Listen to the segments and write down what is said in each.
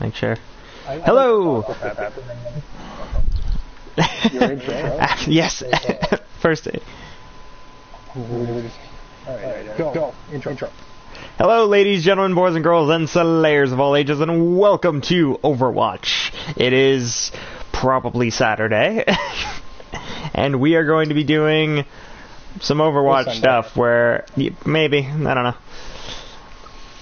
Make sure. Hello! Your intro? Yes. First. Alright, go. Intro. Hello, ladies, gentlemen, boys and girls, and slayers of all ages, and welcome to Overwatch. It is probably Saturday, and we are going to be doing some Overwatch stuff where... maybe, I don't know.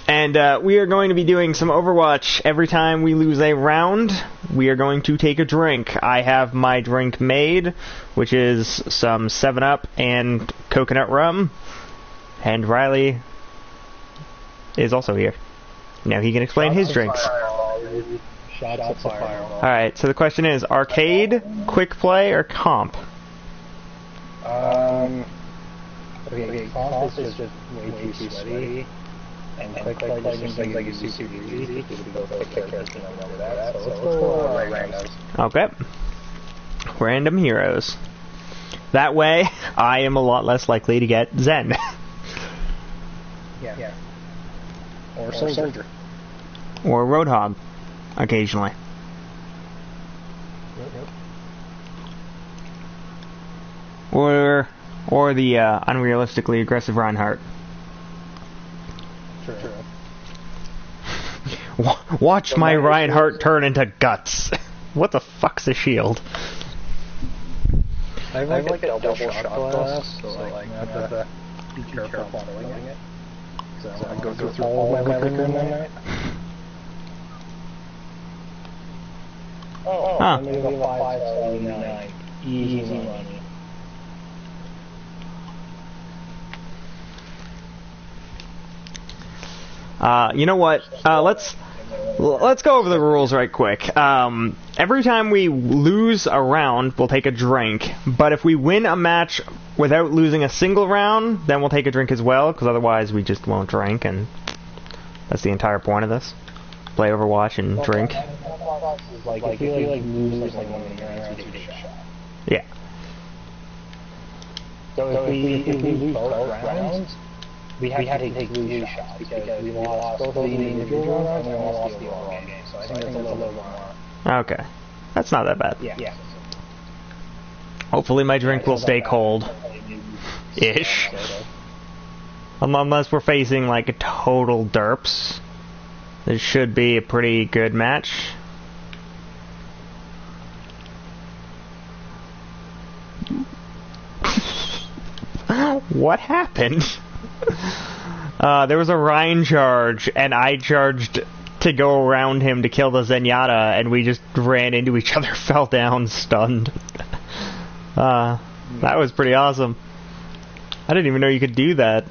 And we are going to be doing some Overwatch. Every time we lose a round, we are going to take a drink. I have my drink made, which is some 7-Up and coconut rum. And Riley is also here. Now he can explain his drinks. Alright, so the question is, arcade, quick play, or comp? Okay, comp is just way too sweaty. And quick play just seems like it's super easy. Because we go quick characters and remember that. So let's go randoms. Okay. Random heroes. That way, I am a lot less likely to get Zen. Yeah. Or soldier. Or Roadhog, occasionally. Yep. Or the unrealistically aggressive Reinhardt. True. Watch my Reinhardt turn into guts. What the fuck's a shield? I have like a double shot glass, so like you have to be careful on doing it. So I go through all of my liquor in that night. Huh. I'm gonna go 579. Easy money. You know what? Let's go over the rules right quick. Every time we lose a round, we'll take a drink. But if we win a match without losing a single round, then we'll take a drink as well, because otherwise we just won't drink, and that's the entire point of this. Play Overwatch and drink. Like, if you lose like one of the rounds, you take a shot. Yeah. So if we lose both rounds, we have to take blue shots because we lost both the individual rounds and we lost the overall game. So I think that's a little bit more. Okay. That's not that bad. Yeah. Hopefully my drink will stay cold. Ish. Unless we're facing like a total derps. This should be a pretty good match. What happened? There was a Ryan charge, and I charged to go around him to kill the Zenyatta, and we just ran into each other, fell down, stunned. That was pretty awesome. I didn't even know you could do that.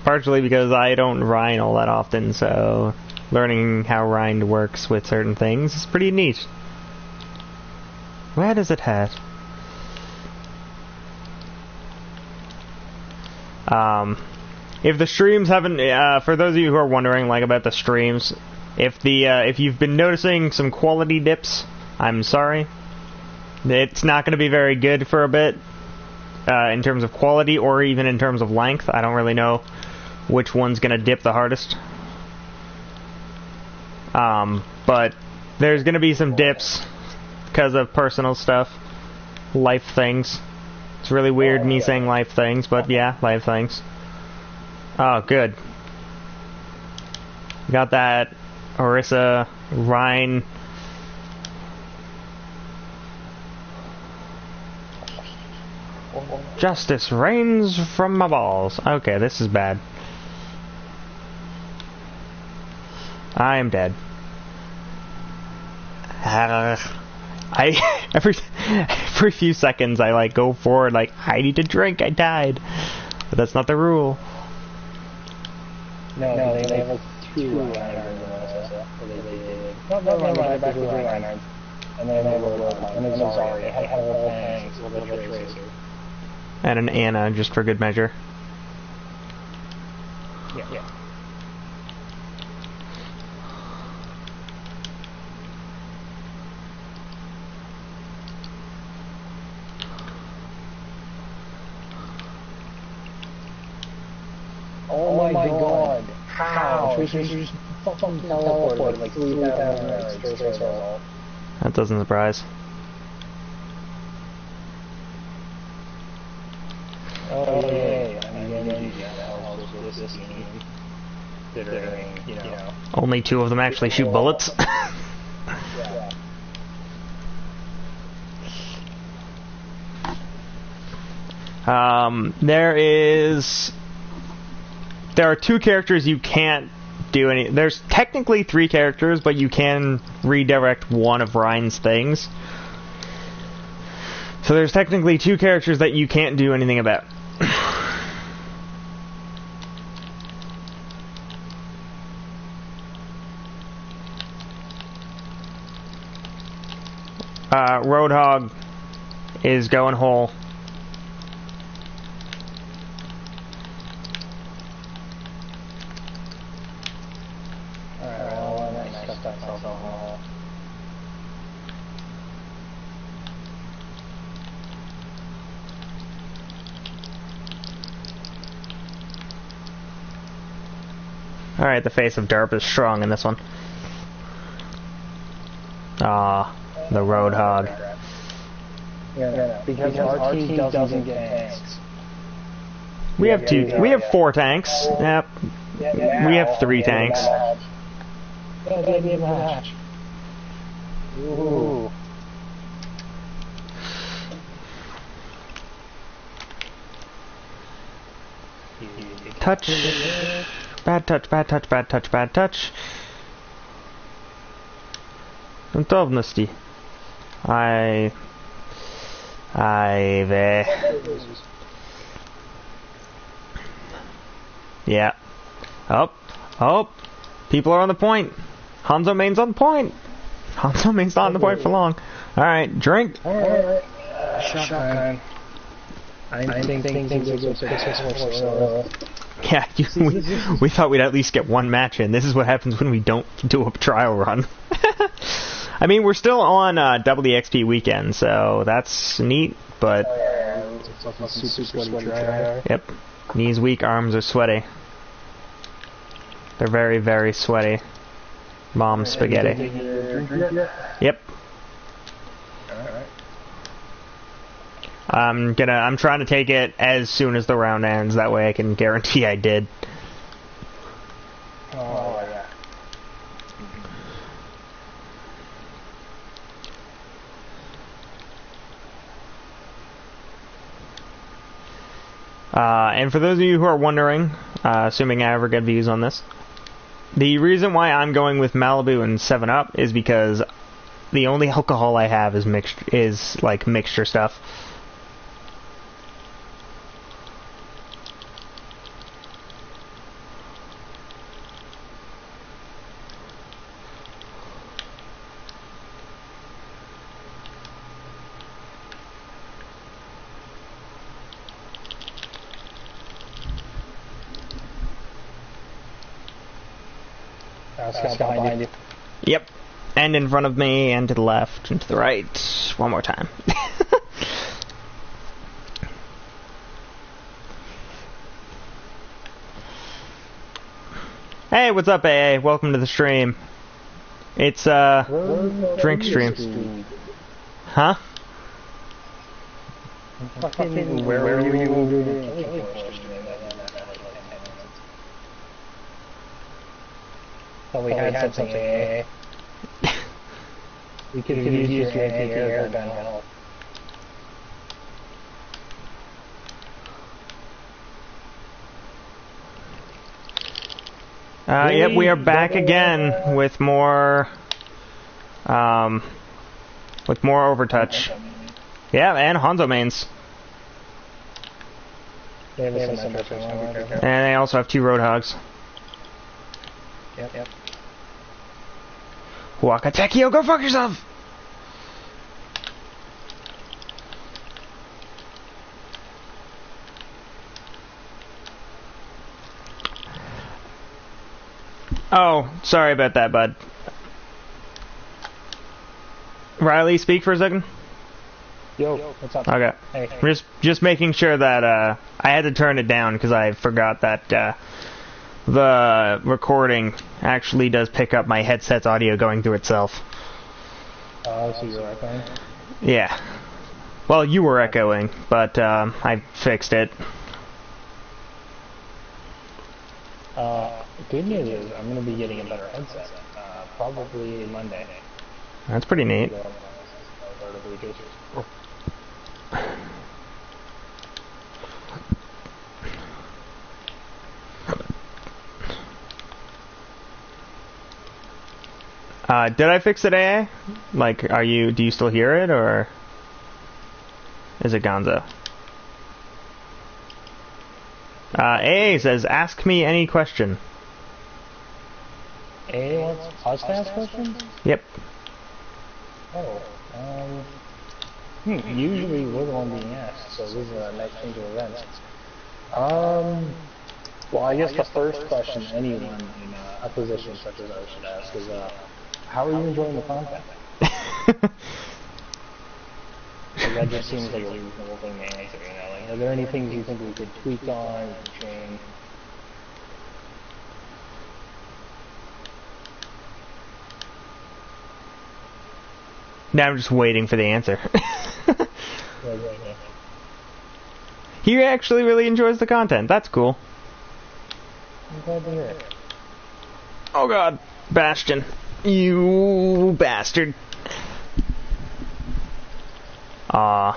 Partially because I don't Ryan all that often, so learning how Ryan works with certain things is pretty neat. Where does it head? If the streams haven't, for those of you who are wondering, like, about the streams, if you've been noticing some quality dips, I'm sorry. It's not going to be very good for a bit, in terms of quality, or even in terms of length. I don't really know which one's going to dip the hardest. But there's going to be some dips, because of personal stuff, life things. It's really weird me saying life things, but yeah, life things. Oh, good. Got that Orisa, Rhine. Justice rains from my balls. Okay, this is bad. I am dead. Every few seconds I like go forward like I need to drink, I died. But that's not the rule. No, they have like two Reinhardt. No, back to the Reinhardt. And then they were sorry. They had a whole tanks, a little bit of Tracer. And an Anna, just for good measure. Yeah. Oh my god. How? just fucking teleported like 3,000 yards straight to our wall. That doesn't surprise. Oh, yeah. I mean, how was this team? Considering, you know. Only 2 of them actually shoot bullets. Yeah. There are 2 characters you can't do any. There's technically 3 characters, but you can redirect one of Ryan's things. So there's technically 2 characters that you can't do anything about. Roadhog is going whole. Alright, the face of Derp is strong in this one. Ah, the Roadhog. Yeah, because our team doesn't get tanks. We have 2. We have 4 tanks. Yep. We have 3 tanks. Yeah, we have a hatch. Ooh. Touch. Bad touch, bad touch, bad touch, bad touch. Готовности. Yeah. Oh. People are on the point. Hanzo main's on the point. Hanzo main's not on the point for long. Alright, drink. Alright. Shotgun. I think Yeah, we thought we'd at least get 1 match in. This is what happens when we don't do a trial run. I mean, we're still on double the XP weekend, so that's neat, but... Yep. Knees weak, arms are sweaty. They're very, very sweaty. Mom spaghetti. Yep. I'm trying to take it as soon as the round ends, that way I can guarantee I did. Oh, yeah. And for those of you who are wondering, assuming I ever get views on this, the reason why I'm going with Malibu and 7-Up is because the only alcohol I have is mixture stuff. Scout behind you. Yep. And in front of me, and to the left, and to the right. One more time. Hey, what's up, AA? Welcome to the stream. It's, drink stream. Huh? Where were you? Oh, we had something. We could use your anti-air gun help. Yep, we are back again with more Overtouch. Yeah, and Hanzo mains. And they also have 2 Roadhogs. Yep. Wakatekio, go fuck yourself! Oh, sorry about that, bud. Riley, speak for a second. Yo, what's up? Okay. Hey. Just making sure that I had to turn it down because I forgot that the recording actually does pick up my headset's audio going through itself. Oh, so you're echoing? Yeah. Well, you were echoing, but I fixed it. Good news is I'm going to be getting a better headset, probably Monday. That's pretty neat. Did I fix it, AA? Like, do you still hear it, or is it Gonzo? AA says, ask me any question. AA wants us to ask questions? Yep. Oh, usually we're the one being asked, so this is a nice change of events. Well, I guess the first question anyone in a position such as ours should ask is, how are you enjoying the content? That just seems like a reasonable thing to answer, you know? Like, are there any things you think we could tweak on or change? Now I'm just waiting for the answer. He actually really enjoys the content. That's cool. I'm glad to hear it. Oh god, Bastion. You bastard. Ouch.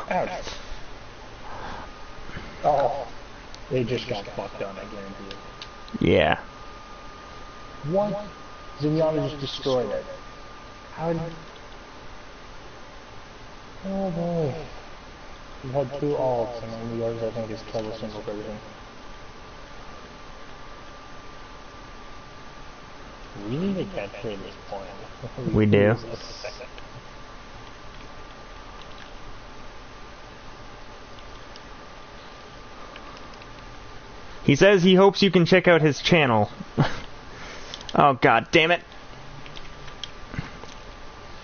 Oh, they just got fucked on, I guarantee you. Yeah. What? Zenyatta just destroyed it. How did... Oh boy. You had 2 alts, and only yours I think is killed a single person. We need to capture this point. We do. He says he hopes you can check out his channel. Oh god damn it.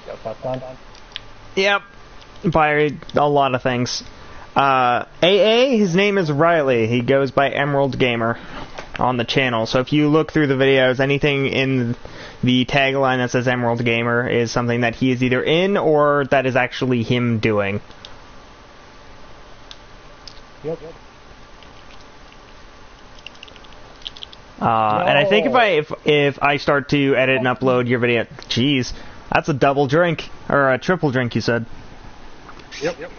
Got fucked on? Yep. By a lot of things. AA, his name is Riley. He goes by Emerald Gamer on the channel. So if you look through the videos, anything in the tagline that says Emerald Gamer is something that he is either in or that is actually him doing. Yep. And I think if I start to edit and upload your video, jeez, that's a double drink or a triple drink, you said. Yep.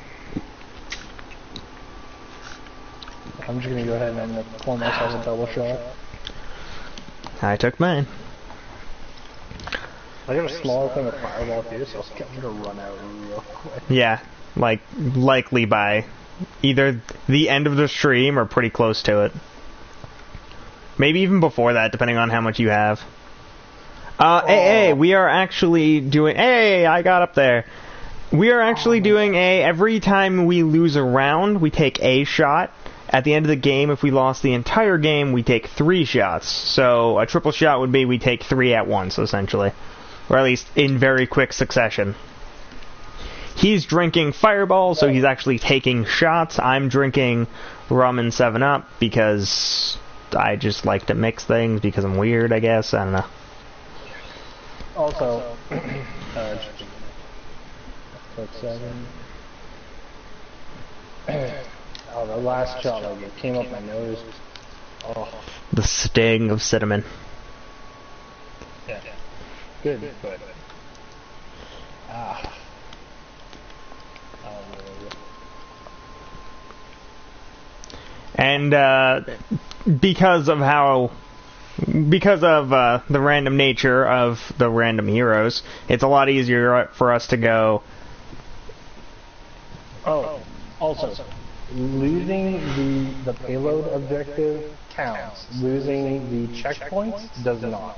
I'm just gonna go ahead and I'm gonna pour myself a double shot. I took mine. I got a smaller thing of Fireball too, so I'm gonna run out real quick. Yeah, like likely by either the end of the stream or pretty close to it. Maybe even before that, depending on how much you have. AA, we are actually doing... Hey, I got up there. We are actually doing every time we lose a round, we take a shot. At the end of the game, if we lost the entire game, we take 3 shots. So a triple shot would be we take 3 at once, essentially. Or at least in very quick succession. He's drinking Fireball, so he's actually taking shots. I'm drinking rum and 7-Up because I just like to mix things because I'm weird, I guess. I don't know. Also, quick 7. Oh, the last shot, like, it came up my nose. Oh. The sting of cinnamon. Yeah. Good, but... And, because of the random nature of the random heroes, it's a lot easier for us to go... Oh, also... Losing the payload objective counts. Losing the checkpoints does not.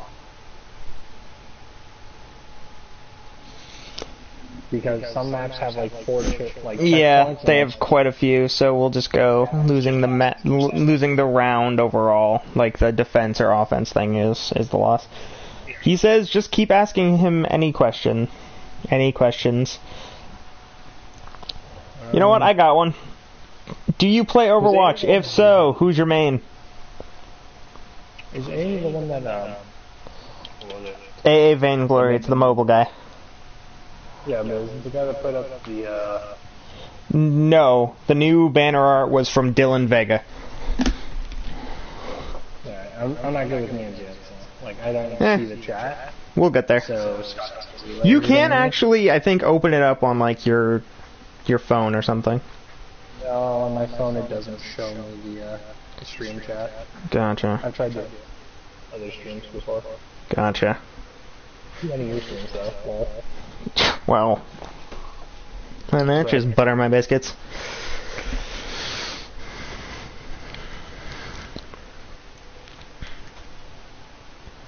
Because some maps have like 4 checkpoints. Yeah, they have quite a few, so we'll just go losing the round overall. Like the defense or offense thing is the loss. He says just keep asking him any questions. You know what? I got one. Do you play Overwatch? If so, who's your main? Is A the one that, what was it? AA Vainglory, it's the mobile guy. Yeah, but is it the guy that put up the, No, the new banner art was from Dylan Vega. Yeah, I'm not good with names yet, so, like, I don't see the chat. We'll get there. So, you can actually, I think, open it up on, like, your phone or something. No, on my phone it doesn't show me the stream chat. Gotcha. I've tried the other streams before. Gotcha. Any of your streams, though. Well, and that just butter my biscuits.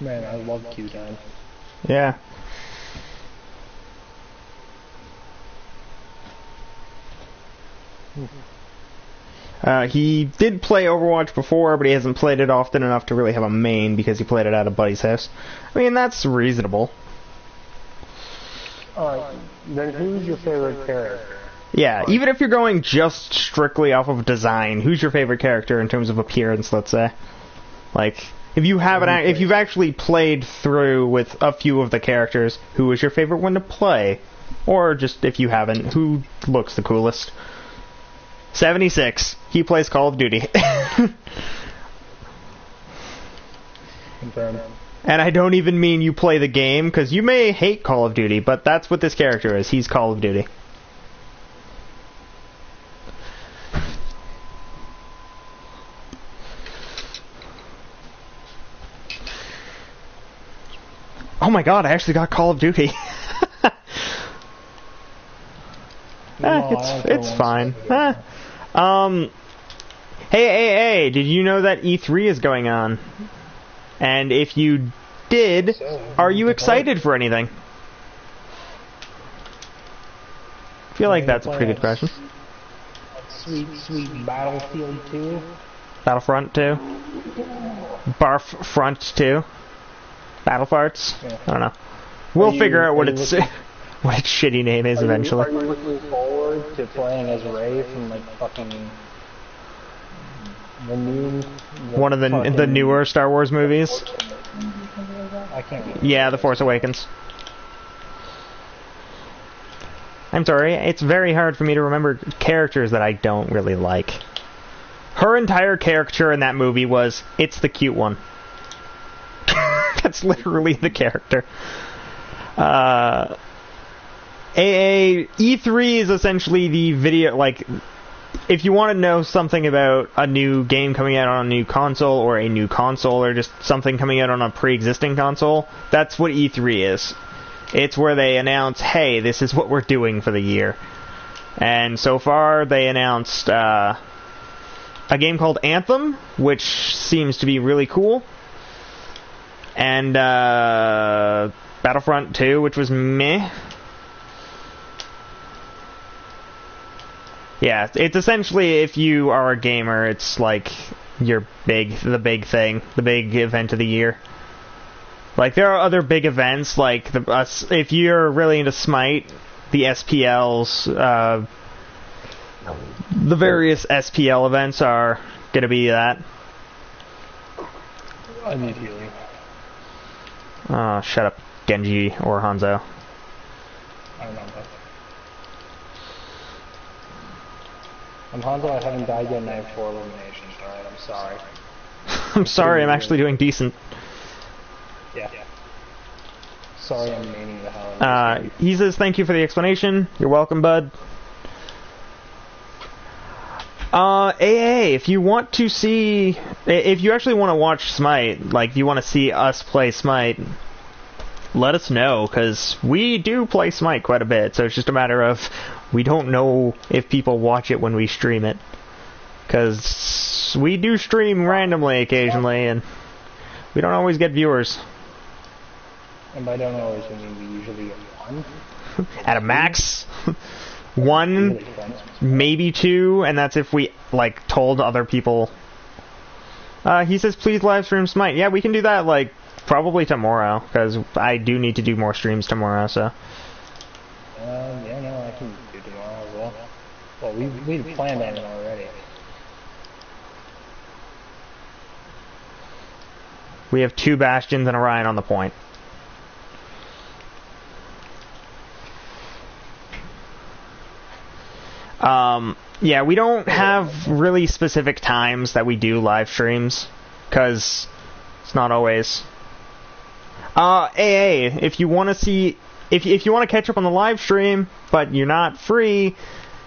Man, I love Q time. Yeah. He did play Overwatch before, but he hasn't played it often enough to really have a main because he played it at a buddy's house. I mean, that's reasonable. Alright, then who's your favorite character? Yeah, even if you're going just strictly off of design, who's your favorite character in terms of appearance, let's say? Like, if you haven't, if you've actually played through with a few of the characters, who is your favorite one to play? Or just, if you haven't, who looks the coolest? 76. He plays Call of Duty. Confirmed. And I don't even mean you play the game, because you may hate Call of Duty, but that's what this character is. He's Call of Duty. Oh my god, I actually got Call of Duty. It's fine. Hey, did you know that E3 is going on? And if you did, are you excited for anything? I feel like that's a pretty good question. Sweet Battlefield 2. Battlefront 2? Barf Front 2? Battle Farts? Yeah. I don't know. We'll figure out what its shitty name is eventually. Are you looking forward to playing as Rey from like fucking the new one of the newer Star Wars movies? I can't. Yeah, The Force Awakens. I'm sorry, it's very hard for me to remember characters that I don't really like. Her entire caricature in that movie was, it's the cute one. That's literally the character. E3 is essentially the video, like, if you want to know something about a new game coming out on a new console, or a new console, or just something coming out on a pre-existing console, that's what E3 is. It's where they announce, hey, this is what we're doing for the year. And so far, they announced a game called Anthem, which seems to be really cool. And Battlefront 2, which was meh. Yeah, it's essentially, if you are a gamer, it's like the big thing, the big event of the year. Like, there are other big events, like, if you're really into Smite, the SPLs, the various SPL events are gonna be that. I need healing. Oh, shut up, Genji or Hanzo. I don't know. I'm Hanzo, I haven't died yet, and I have 4 eliminations. Alright, I'm sorry. I'm sorry, I'm actually doing decent. Yeah. Sorry, I'm maining the hell out of he says, thank you for the explanation. You're welcome, bud. AA, if you want to see... If you actually want to watch Smite, like, if you want to see us play Smite, let us know, because we do play Smite quite a bit, so it's just a matter of... We don't know if people watch it when we stream it. Because we do stream randomly occasionally, and we don't always get viewers. And by don't always, I mean we usually get 1. At a max. 1, maybe 2, and that's if we, like, told other people. He says, please live stream Smite. Yeah, we can do that, like, probably tomorrow, because I do need to do more streams tomorrow, so. Yeah, no, I can do tomorrow as well. Well, we planned on it already. We have 2 Bastions and a Ryan on the point. Yeah, we don't have really specific times that we do live streams, because it's not always. AA, if you want to see, if you want to catch up on the live stream, but you're not free,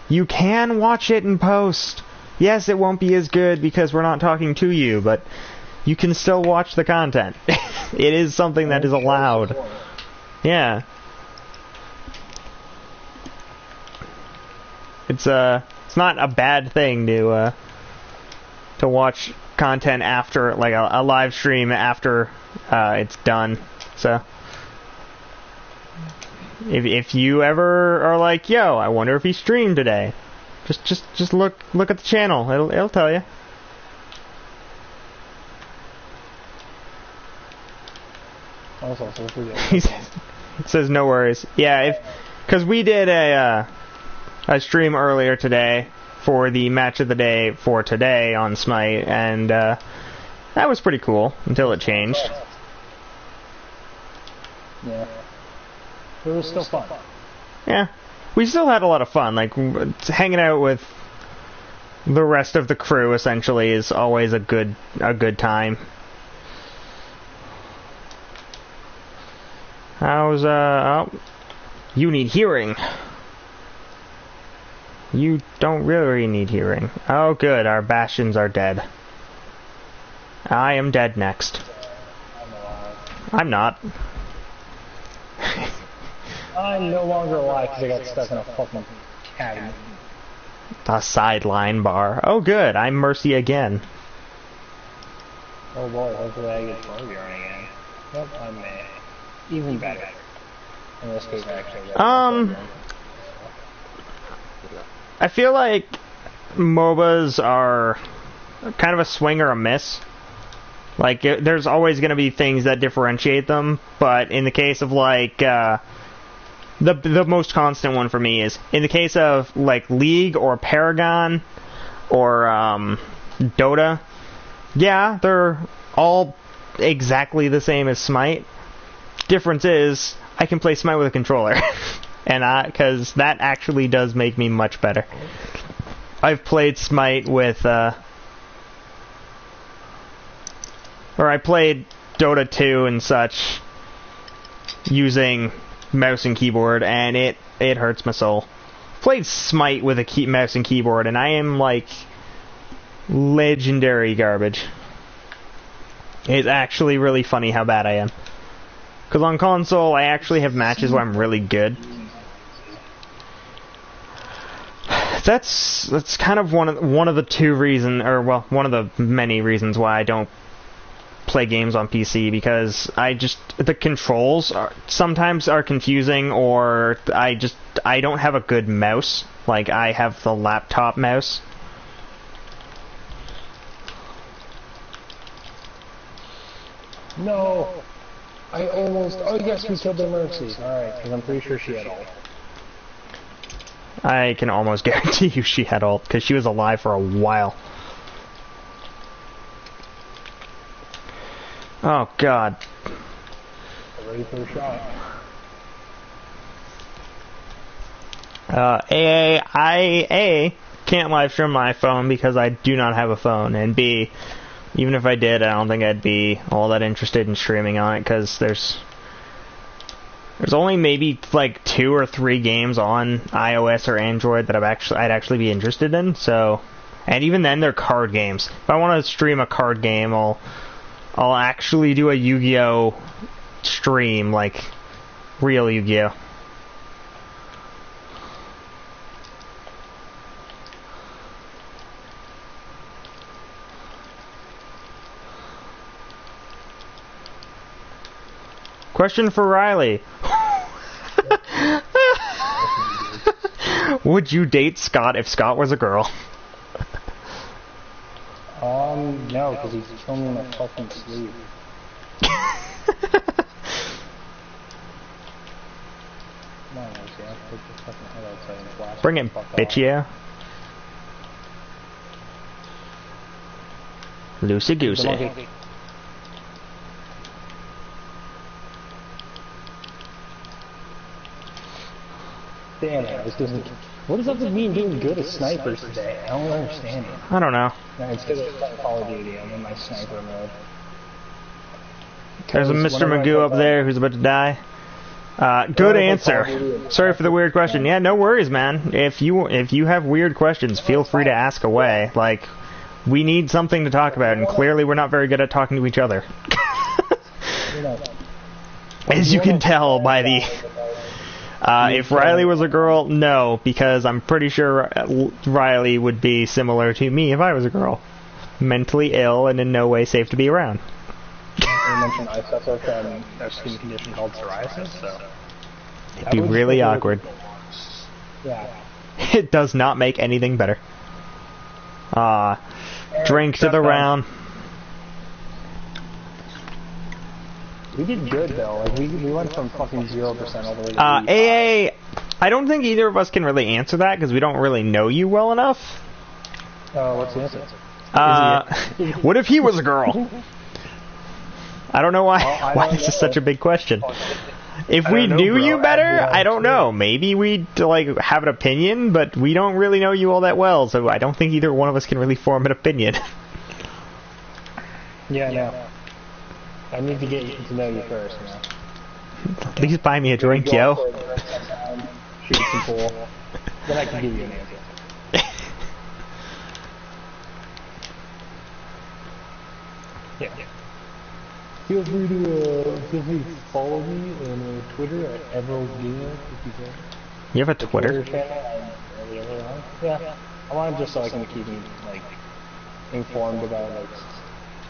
you can watch it in post. Yes, it won't be as good because we're not talking to you, but you can still watch the content. It is something that is allowed. Yeah. It's not a bad thing to watch content after, like a live stream after it's done. So if you ever are like, yo, I wonder if he streamed today, just look at the channel. It'll tell you. He says no worries. Yeah, because we did a stream earlier today for the match of the day for today on Smite, and that was pretty cool until it changed. Yeah. It was still fun. Yeah. We still had a lot of fun. Like, hanging out with the rest of the crew, essentially, is always a good time. How's, oh, you need hearing. You don't really need hearing. Oh, good, our Bastions are dead. I am dead next. I'm not. I'm no longer alive because I got stuck in a fucking cabinet. A sideline bar. Oh, good, I'm Mercy again. Oh boy, hopefully I get Barbie on again. Nope, I'm even better. In this case, actually. I feel like MOBAs are kind of a swing or a miss. Like, there's always going to be things that differentiate them, but in the case of, like, the most constant one for me is, in the case of, like, League or Paragon or Dota, yeah, they're all exactly the same as Smite. Difference is, I can play Smite with a controller. And because that actually does make me much better. I've played Smite with, or I played Dota 2 and such using mouse and keyboard, and it hurts my soul. Played Smite with a mouse and keyboard, and I am like legendary garbage. It's actually really funny how bad I am. Because on console, I actually have matches where I'm really good. That's kind of one of the 2 reasons, or well, one of the many reasons why I don't play games on PC, because the controls sometimes are confusing, or I don't have a good mouse. Like, I have the laptop mouse. No! I almost... Oh yes, we killed the Mercy. Alright, because I'm pretty sure she had ult. I can almost guarantee you she had ult, because she was alive for a while. Oh, God. Ready for a shot. I can't live stream my phone because I do not have a phone, and B, even if I did, I don't think I'd be all that interested in streaming on it, because there's only maybe like 2 or 3 games on iOS or Android that I'd actually be interested in. So, and even then, they're card games. If I want to stream a card game, I'll actually do a Yu-Gi-Oh stream, like real Yu-Gi-Oh. Question for Riley. Would you date Scott if Scott was a girl? No, because he's killing me in my fucking sleep. Come on, Lucy, I'll put your fucking head outside and blast. Bring it, bitch, yeah. Loosey goosey. Damn it, I was doing... What does that mean doing good as snipers today? I don't understand it. I don't know. No, it's because I'm playing Call of Duty. I'm in my sniper mode. There's a Mr. Magoo up there who's about to die. Good answer. Sorry for the weird question. Yeah, no worries, man. If you have weird questions, feel free to ask away. Like, we need something to talk about, and clearly we're not very good at talking to each other. As you can tell by the... if Riley was a girl, no, because I'm pretty sure Riley would be similar to me if I was a girl. Mentally ill and in no way safe to be around. You mentioned I suffer from a skin condition called psoriasis, so... It'd be really awkward. Yeah. It does not make anything better. Drink to the round. We did good though. Like we went from fucking 0% all the way to AA, I don't think either of us can really answer that because we don't really know you well enough. What's the answer? What if he was a girl? I don't know why this is such a big question. If we knew you better, I don't know. Maybe we'd like have an opinion, but we don't really know you all that well, so I don't think either one of us can really form an opinion. Yeah, no. I need to get to know you first, man. At least buy me a drink, yo. Shoot some pool. Then I can give you an answer. Yeah. Feel free to follow me on Twitter at EveraldGamer if you can. You have a Twitter? Yeah. I want it just so I can keep like informed about like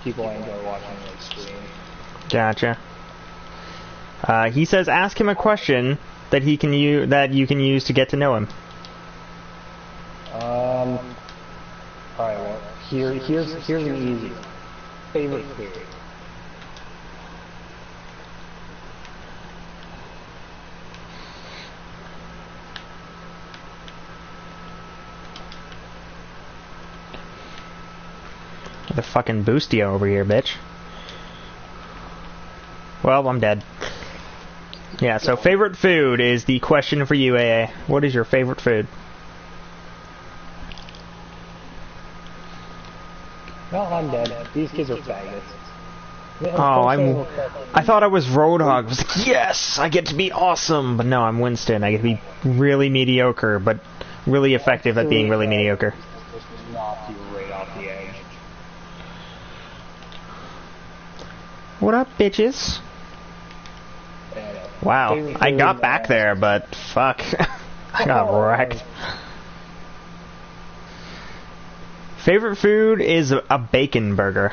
people I enjoy watching like stream. Gotcha. He says, ask him a question that you can use to get to know him. Alright, well, here's an easy one. Favorite food. The fucking boostia over here, bitch. Well, I'm dead. Yeah, so favorite food is the question for you, AA. What is your favorite food? No, I'm dead. These kids are faggots. Oh, I thought I was Roadhog. I was like, yes, I get to be awesome. But no, I'm Winston. I get to be really mediocre, but really effective at being really mediocre. Knock you right off the edge. What up, bitches? Wow, I got back there, but fuck. I got wrecked. Favorite food is a bacon burger.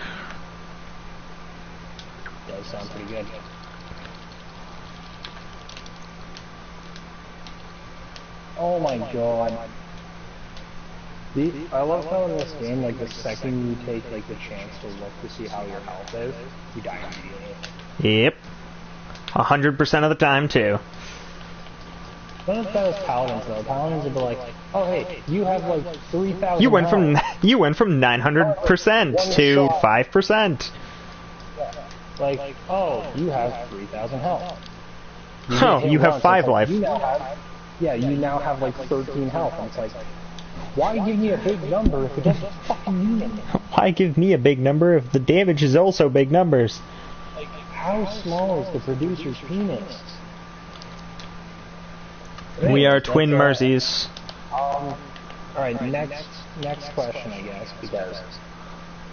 Does sound pretty good. Oh my god. I love how in this game, like, the second you take, like, the chance to look to see how your health is, you die immediately. Yep. 100% of the time, too. What if that was Paladins, though? Paladins would be like, oh, hey, you have, like, 3,000 You went from 900% to 5%. Yeah. Like, oh, you have 3,000 health. Oh, you have 5 life. You now have, like, 13 health, and it's like, why give me a big number if it doesn't fucking mean anything? Why give me a big number if the damage is also big numbers? Like, how small is the producer's penis? We are twin mercies. Alright, next question, I guess, because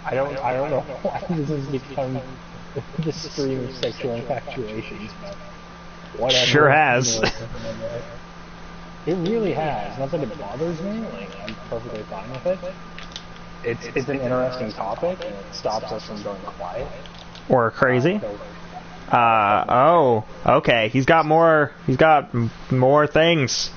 I don't know why this has become the stream of sexual infatuations, but whatever. Sure has. It really has. Not that it bothers me, like, I'm perfectly fine with it. It's an interesting topic, and it stops us from going quiet. Or crazy. Oh, okay. He's got more things.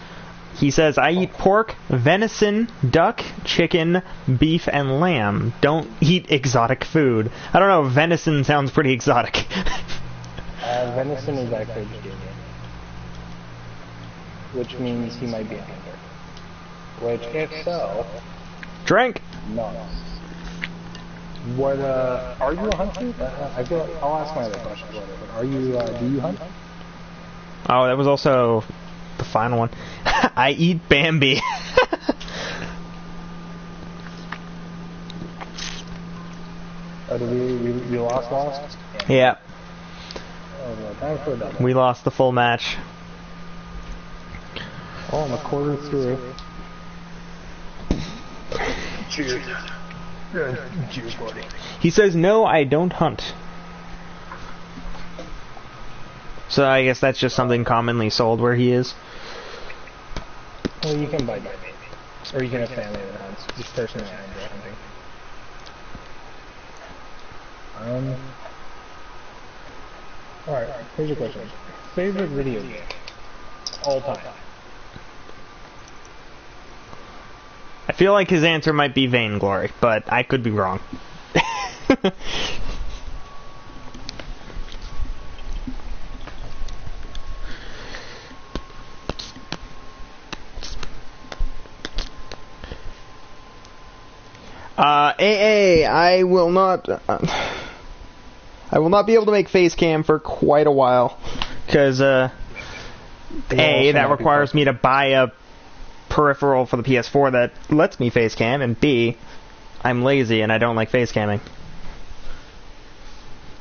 He says, I eat pork, venison, duck, chicken, beef, and lamb. Don't eat exotic food. I don't know, venison sounds pretty exotic. Venison is actually vegetarian. Which means he might be a hunter. Which, if so... Drink! No. What, are you a hunter? I feel like, I'll ask my other questions later, but are you, do you hunt? Oh, that was also the final one. I eat Bambi. Oh, did we lost? Yeah. Oh, no, time for a double. We lost the full match. Oh, I'm a quarter through. Cheers. Cheers, buddy. He says, no, I don't hunt. So I guess that's just something commonly sold where he is. Well, you can buy that. Or you can have family that hunts. Just personally, I enjoy hunting. Alright, here's your question. Favorite video game? All time. I feel like his answer might be Vainglory, but I could be wrong. I will not be able to make face cam for quite a while, because A, that requires me to buy a peripheral for the PS4 that lets me face cam, and B, I'm lazy and I don't like face camming.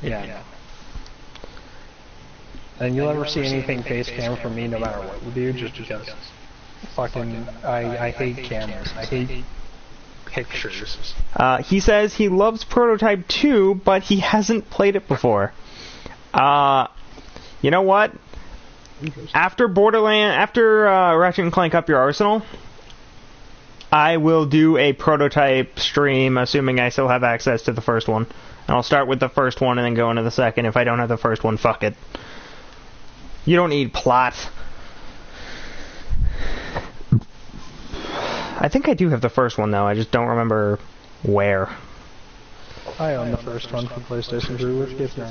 Yeah. And you'll never see anything face cam from me no matter what you do, just because fucking I hate cameras. I hate pictures. He says he loves Prototype 2, but he hasn't played it before. You know what? After Ratchet and Clank Up Your Arsenal, I will do a Prototype stream, assuming I still have access to the first one. And I'll start with the first one and then go into the second. If I don't have the first one, fuck it. You don't need plot. I think I do have the first one, though. I just don't remember where. I own the first one for PlayStation 3, which gives me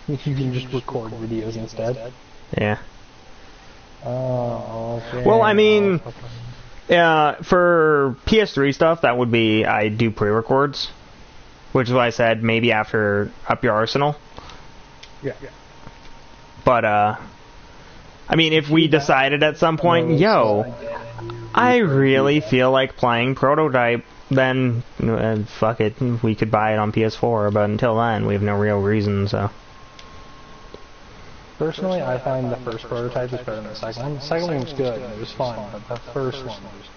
you can just record videos instead. Yeah. Oh, okay. Well, I mean, for PS3 stuff, that would be, I do pre-records, which is why I said maybe after Up Your Arsenal. Yeah. But, I mean, if we decided at some point, yo, I really feel like playing Prototype, then fuck it, we could buy it on PS4, but until then, we have no real reason, so. Personally, I find the first Prototype is better than the second one. The second one was good, it was fun, but the first one was...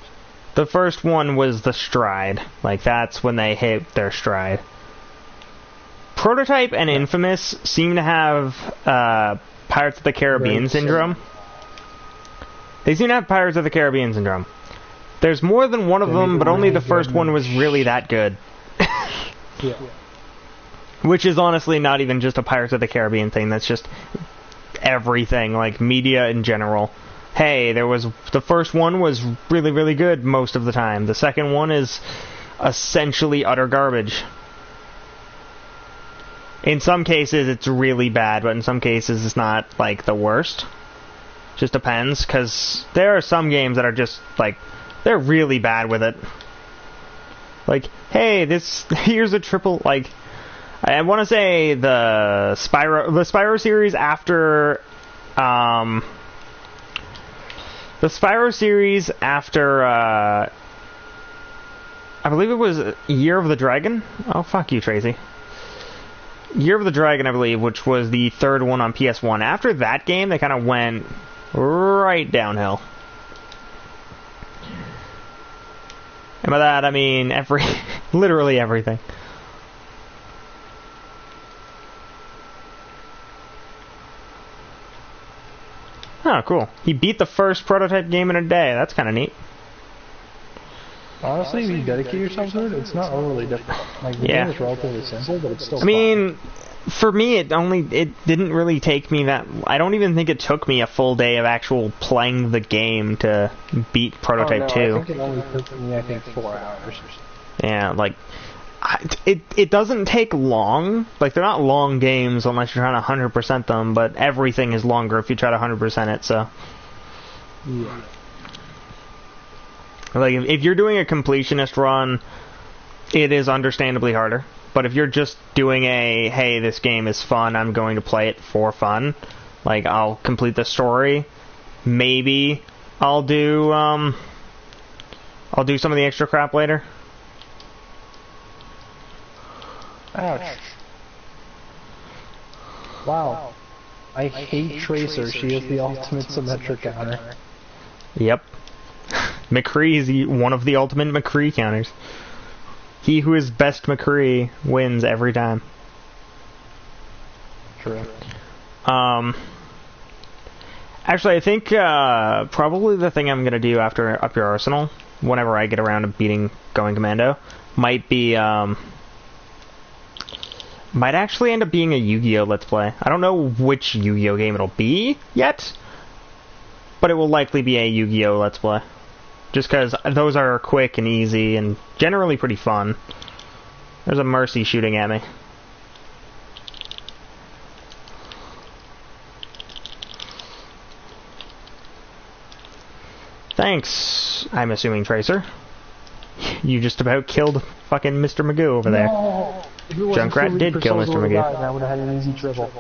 The first one was the stride. Like, that's when they hit their stride. Prototype and Infamous seem to have, Pirates of the Caribbean syndrome. They seem to have Pirates of the Caribbean syndrome. There's more than one of them, but only the first one was really that good. Yeah. Which is honestly not even just a Pirates of the Caribbean thing, that's just everything, like media in general. Hey, the first one was really, really good most of the time. The second one is essentially utter garbage. In some cases, it's really bad, but in some cases, it's not, like, the worst. Just depends, because there are some games that are just, like, they're really bad with it. Like, hey, here's a triple, like, I want to say the Spyro series after, I believe it was Year of the Dragon? Oh, fuck you, Tracy. Year of the Dragon, I believe, which was the third one on PS1. After that game, they kind of went right downhill. And by that, I mean literally everything. Oh, cool. He beat the first Prototype game in a day. That's kind of neat. Honestly, if you dedicate yourself to it, it's not overly difficult. Like, the game is relatively simple, but it's still fun. I mean, for me, it didn't really take me that... I don't even think it took me a full day of actual playing the game to beat Prototype 2. I think it only took me, 4 hours. Yeah, like... It doesn't take long. Like, they're not long games unless you're trying to 100% them, but everything is longer if you try to 100% it, so... Yeah. Like, if you're doing a completionist run, it is understandably harder. But if you're just doing hey, this game is fun, I'm going to play it for fun, Like, I'll complete the story. Maybe I'll do some of the extra crap later. Ouch. Wow. I hate Tracer. She is the ultimate symmetric counter. Yep. McCree is one of the ultimate McCree counters. He who is best McCree wins every time. True. Actually, I think probably the thing I'm gonna do after Up Your Arsenal, whenever I get around to beating Going Commando, might actually end up being a Yu-Gi-Oh! Let's Play. I don't know which Yu-Gi-Oh! Game it'll be yet, but it will likely be a Yu-Gi-Oh! Let's Play. Just because those are quick and easy and generally pretty fun. There's a Mercy shooting at me. Thanks, I'm assuming, Tracer. You just about killed fucking Mr. Magoo over there. No. Junkrat did kill Mr. Magoo. I would have had an easy triple.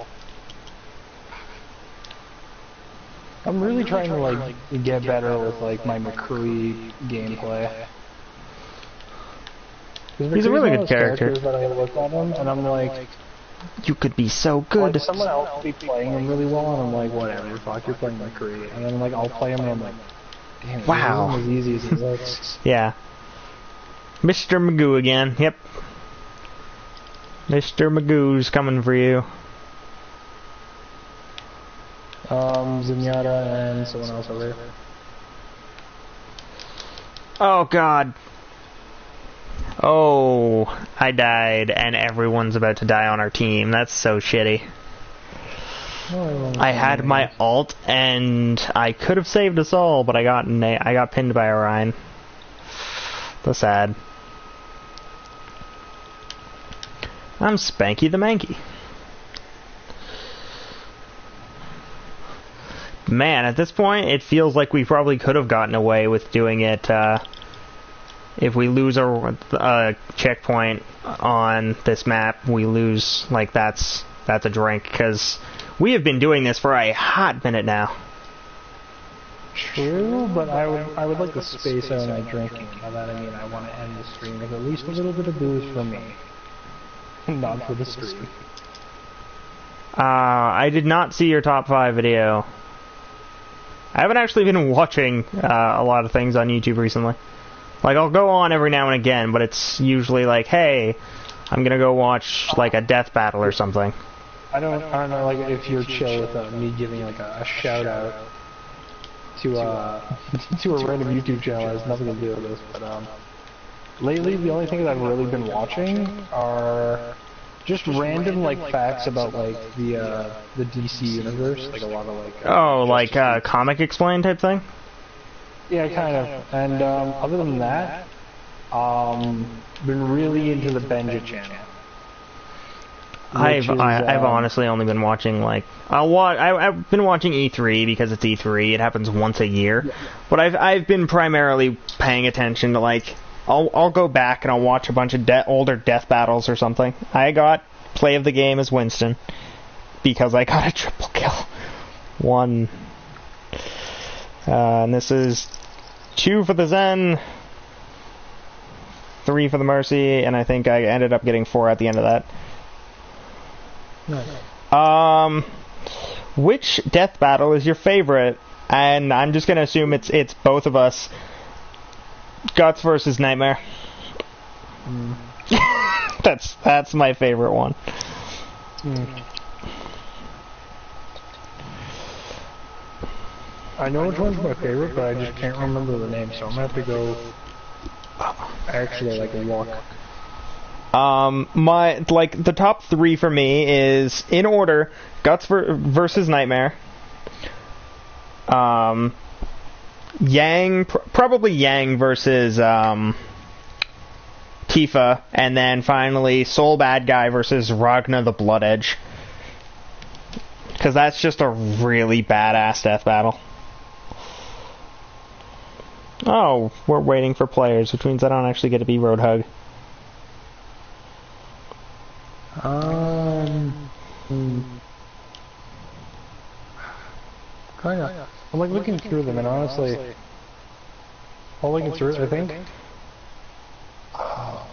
I'm really trying to like get better with like my McCree gameplay. He's a really good character. That I look at him and I'm like, you could be so good. Like, someone else will be playing him really well, and I'm like, whatever, fuck, you're playing McCree. And then like I'll play him and I'm like, damn, wow. this isn't as easy as it looks. Yeah. Mr. Magoo again. Yep. Mr. Magoo's coming for you. Zenyatta and someone else over there. Oh god. Oh, I died and everyone's about to die on our team. That's so shitty. I had my ult and I could have saved us all, but I got pinned by Orion. That's sad. I'm Spanky the Manky. Man, at this point, it feels like we probably could have gotten away with doing it, if we lose a checkpoint on this map, we lose, like, that's a drink, because we have been doing this for a hot minute now. True, but I would like to space out my drinking. By that I mean I want to end the stream with at least a little bit of booze for me. Not for the stream. I did not see your top 5 video. I haven't actually been watching a lot of things on YouTube recently. Like, I'll go on every now and again, but it's usually like, hey, I'm gonna go watch, like, a death battle or something. I don't know, like, if you're chill with me giving, like, a shout-out to a random YouTube channel that has nothing to do with this, but, lately, the only thing that I've really been watching are just random, like, facts about, like, the DC universe, like, a lot of, like... oh, like, Comic Explain type thing? Yeah, kind of. And, other than that, been really into the Benja channel. I've honestly only been watching, like, I've been watching E3 because it's E3, it happens once a year, yeah. But I've been primarily paying attention to, like, I'll go back and I'll watch a bunch of older death battles or something. I got play of the game as Winston because I got a triple kill. 1. And this is 2 for the Zen, 3 for the Mercy, and I think I ended up getting 4 at the end of that. Nice. Which death battle is your favorite? And I'm just gonna assume it's both of us. Guts versus Nightmare. Mm. That's my favorite one. Mm. I know which one's my favorite, but I just can't remember the name, so I'm gonna have to go actually like walk. The top 3 for me is in order: Guts versus Nightmare. Yang, probably Yang versus Tifa, and then finally Soul Bad Guy versus Ragna the Blood Edge. Because that's just a really badass death battle. Oh, we're waiting for players, which means I don't actually get to be Roadhog. Kinda. I'm like looking through them, and honestly, all looking through it, I think.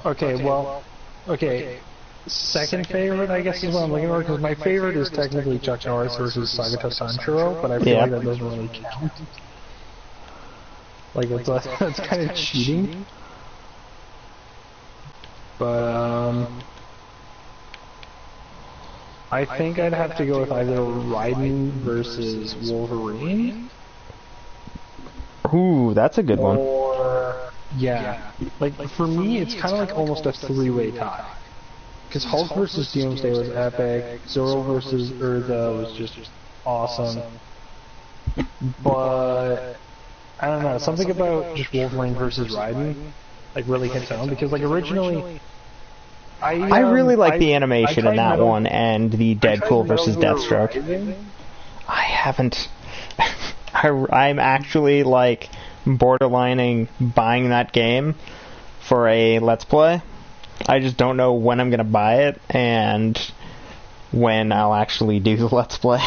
Okay, well, okay. Second favorite, I guess, is what I'm looking for, because my favorite is technically Chuck Norris versus Sagata Sanchiro, but I feel like that doesn't really count. Like, that's kind of cheating. But, I think I'd have to go with either Raiden versus Wolverine. Ooh, that's a good one. Or, yeah. Like, for me, it's kind of like almost a three-way tie. Because Hulk versus Doomsday was epic, Zoro versus Urza was just awesome. But, I don't know, something about just Wolverine versus Raiden, like, really hits home. Because, like, originally, I really like the animation in that one, and the Deadpool versus Deathstroke. I haven't... I'm actually, like, borderlining buying that game for a Let's Play. I just don't know when I'm gonna buy it, and when I'll actually do the Let's Play.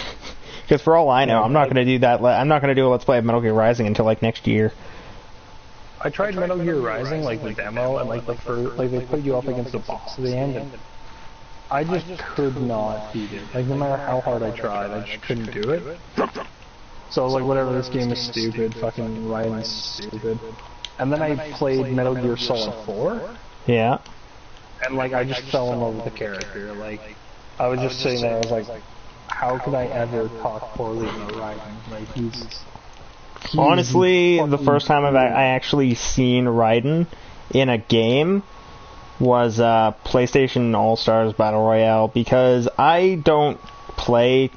Because for all I know, I'm not gonna do that. I'm not gonna do a Let's Play of Metal Gear Rising until like next year. I tried Metal Gear Rising, like the demo, and like they put you up against the boss at the end, and I just could not beat it. Like no matter how hard I tried, I just couldn't do it. So like whatever, this game is stupid. Fucking Ryan's stupid. And then I played Metal Gear Solid 4. Yeah. And like I just fell in love with the character. Like I was just sitting there, I was like, how could I ever talk poorly about Ryan? Like he's honestly, the first time I actually seen Raiden in a game was PlayStation All-Stars Battle Royale, because I don't play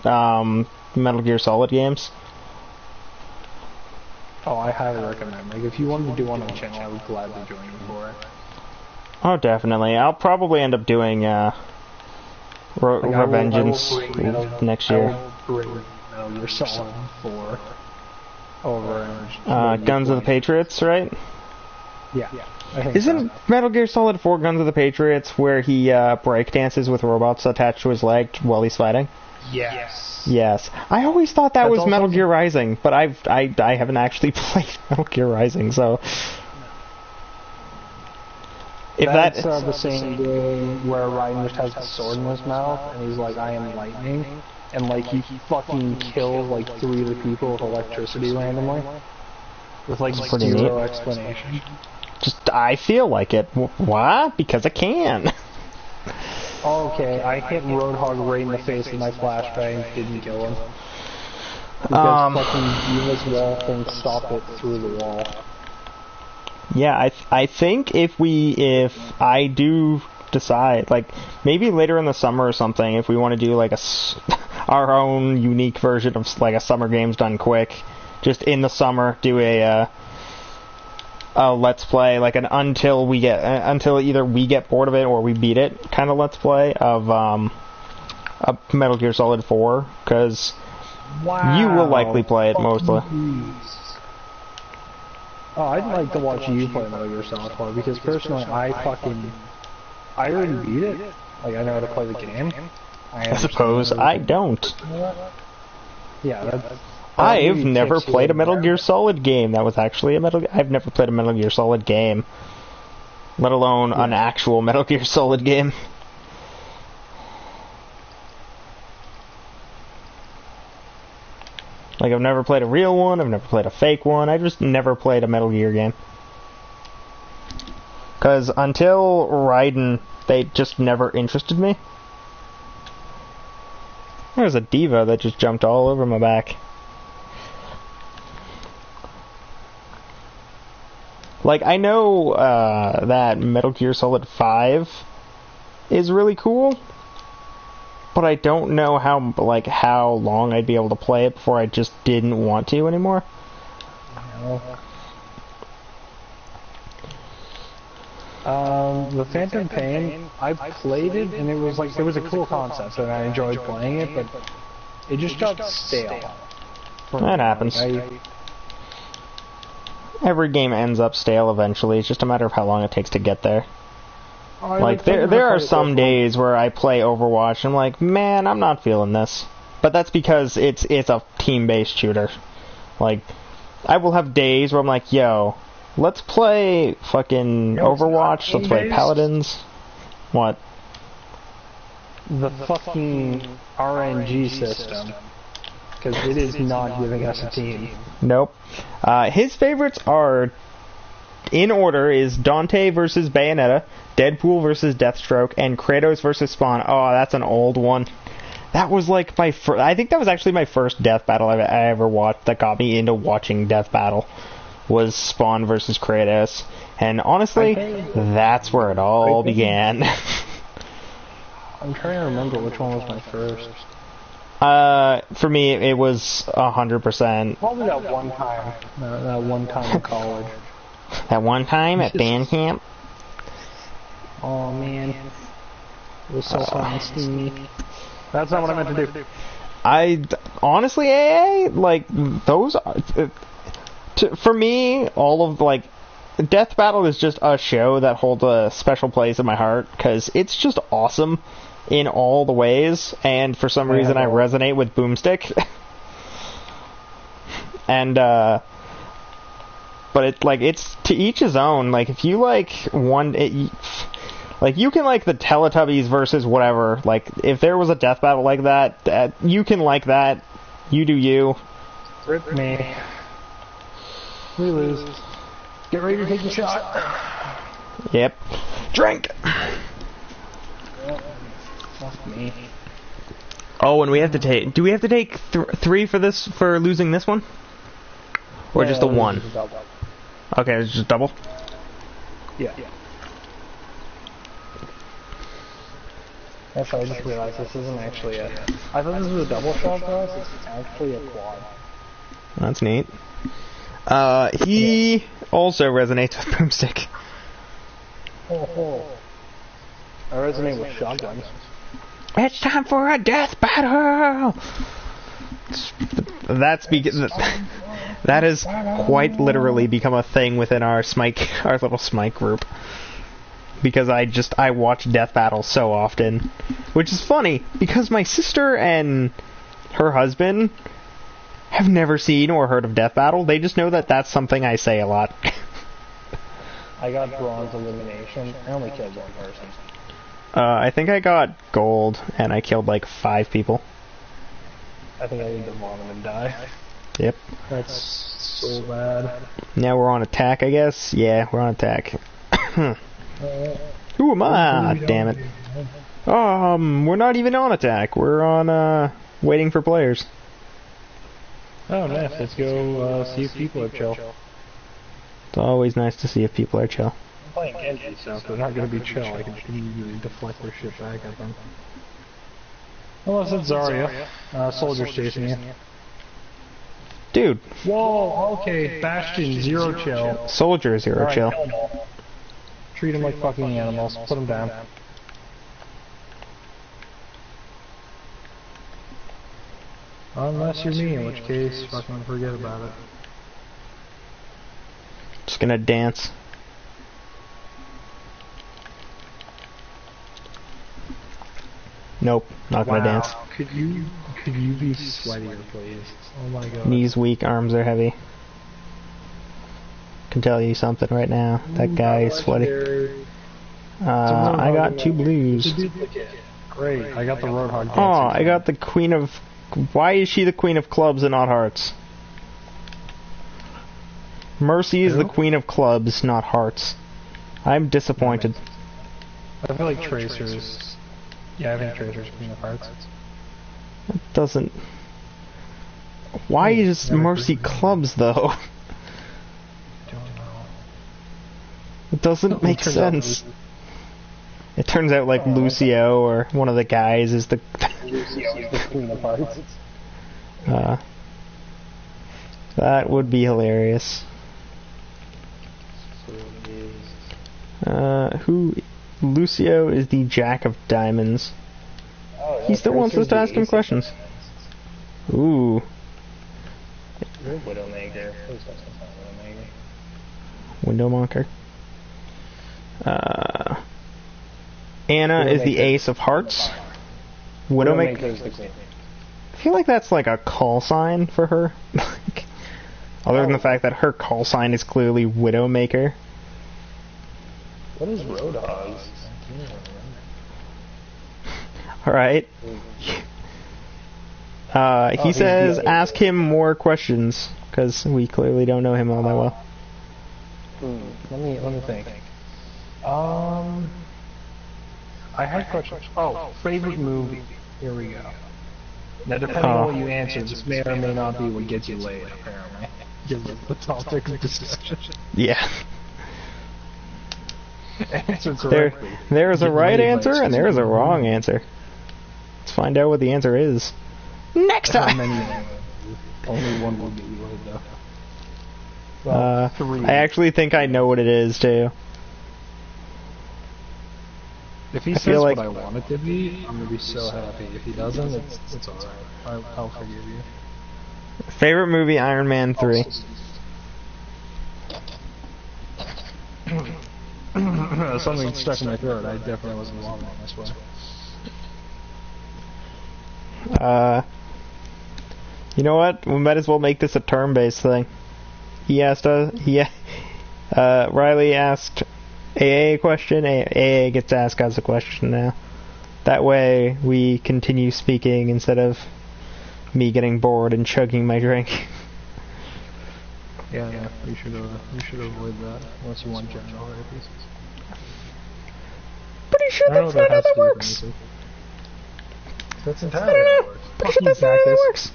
Metal Gear Solid games. Oh, I highly recommend. Like, if you wanted to do one on the channel, I would gladly join you for it. Oh, definitely. I'll probably end up doing Revengeance next year. I will bring Metal Gear Solid 4 over Guns of the Patriots, right? Yeah. Isn't Metal Gear Solid 4 Guns of the Patriots where he breakdances with robots attached to his leg while he's fighting? Yes. Yes. I always thought that was Metal Gear Rising, but I haven't actually played Metal Gear Rising, so... If that's the same game where Raiden just has a sword in his mouth, and he's like, I am lightning, and like he fucking kills like 3 of the people with electricity randomly. With like zero explanation. Just, I feel like it. Why? Because I can. Okay, I hit Roadhog right in the face with my flashbang, didn't kill him. Because fucking Yuma's wall thing stopped it through the wall. Yeah, I think if I do decide, like, maybe later in the summer or something, if we want to do, like, our own unique version of, like, a Summer Games Done Quick, just in the summer, do a Let's Play, like, until either we get bored of it or we beat it kind of Let's Play of a Metal Gear Solid 4, because you will likely play it mostly. Oh, I'd like to watch you play Metal Gear Solid 4, because personally, I already beat it. Like, I know how to play the game. I suppose I don't. Yeah, that's... I've never played a Metal Gear Solid game that was actually I've never played a Metal Gear Solid game, let alone an actual Metal Gear Solid game. Like, I've never played a real one, I've never played a fake one, I just never played a Metal Gear game. Because until Raiden, they just never interested me. There's a diva that just jumped all over my back. Like, I know that Metal Gear Solid 5 is really cool, but I don't know how long I'd be able to play it before I just didn't want to anymore. The Phantom Pain, I played it, and it was a cool concept, and I enjoyed playing it, but it just got stale. That happens. Every game ends up stale eventually. It's just a matter of how long it takes to get there. Like, there are some days where I play Overwatch and I'm like, man, I'm not feeling this. But that's because it's a team-based shooter. Like, I will have days where I'm like, yo, let's play fucking Overwatch, let's play Paladins. What? The fucking RNG system. Because it is not giving us a team. Nope. His favorites are, in order, is Dante versus Bayonetta, Deadpool versus Deathstroke, and Kratos versus Spawn. Oh, that's an old one. That was like my first... I think that was actually my first death battle I ever watched that got me into watching death battle. Was Spawn versus Kratos. And honestly, that's where it all began. I'm trying to remember which one was my first. For me, it was 100%. Probably that one time. That one time in college. That one time at band camp? Oh man. It was so fun and steamy. That's not what I meant to do. Honestly, AA, like, those are... for me, all of, like... Death Battle is just a show that holds a special place in my heart, because it's just awesome in all the ways, and for some reason I resonate with Boomstick. And, but it's to each his own. Like, if you like one... Like, you can like the Teletubbies versus whatever. Like, if there was a death battle like that, you can like that. You do you. Rip me. We lose. Get ready to take the shot. Yep. Drink! Fuck me. Oh, and we have to take... Do we have to take 3 for this, for losing this one? Or just the one? Okay, it's just double? Yeah. Actually, I just realized this isn't actually a... I thought this was a double shot for us. It's actually a quad. That's neat. He also resonates with Boomstick. Oh. I resonate with shotguns. It's time for a death battle! That's because... That has quite literally become a thing within our little Smike group. Because I watch death battles so often. Which is funny, because my sister and her husband have never seen or heard of death battle. They just know that that's something I say a lot. I got bronze elimination. I only killed one person. I think I got gold, and I killed like 5 people. I think I need to vomit and die. Yep. That's so bad. Now we're on attack, I guess? Yeah, we're on attack. Who am I? Damn it. We're not even on attack. We're on, waiting for players. Oh, nice. Let's go, see if people are chill. It's always nice to see if people are chill. I'm playing Genji, so if they're not gonna be chill, I can immediately deflect their shit back at them. Unless it's Zarya. Soldier's chasing you. Dude. Whoa, okay. Bastion, 0 chill. Soldier, 0 chill. Treat them like fucking animals. Put them down. Unless you're me, in which case, fucking forget about it. Just gonna dance. Nope, not gonna dance. Could you be sweatier, please? Oh my god. Knees weak, arms are heavy. Can tell you something right now. That guy is sweaty. I got 2 blues. Great, I got the Roadhog. Oh, I got the Queen of... Why is she the Queen of Clubs and not Hearts? Mercy is the Queen of Clubs, not Hearts. I'm disappointed. I feel like Tracer's... Yeah, I think Tracer's Queen of Hearts. It doesn't... Why is Mercy Clubs, though? It doesn't make sense. It turns out like Lucio or one of the guys is the... Lucio is the Queen of Hearts. That would be hilarious. Lucio is the Jack of Diamonds. He still wants us to ask him questions. Ooh. Widowmaker. Windowmonger. Anna is the Ace of Hearts. Widowmaker. feel like that's like a call sign for her. Other than the fact that her call sign is clearly Widowmaker. What is Roadhogs? Alright. He says, ask him more questions, because we clearly don't know him all that well. Let me think. I had questions. Oh, favorite movie. Here we go. Now, depending on what you answer, this may or may not be what gets you laid, apparently. Gives us the topic of discussion. Yeah. Answer correctly. There is a right answer, and there is a wrong answer. Let's find out what the answer is next time! Only one will get you laid, though. Well, three. I actually think I know what it is, too. If he says what I want it to be, I'm going to be so happy. If he doesn't, it's alright. I'll forgive you. Favorite movie, Iron Man 3. Something stuck in my throat. I definitely wasn't walking this way. You know what? We might as well make this a turn-based thing. He asked us... Riley asked AA a question. AA gets to ask us a question now. That way, we continue speaking instead of me getting bored and chugging my drink. Yeah, we should avoid that, unless you want general herpes. Pretty sure that's not how that works. That's entirely how it works. Pretty sure that's not how that works.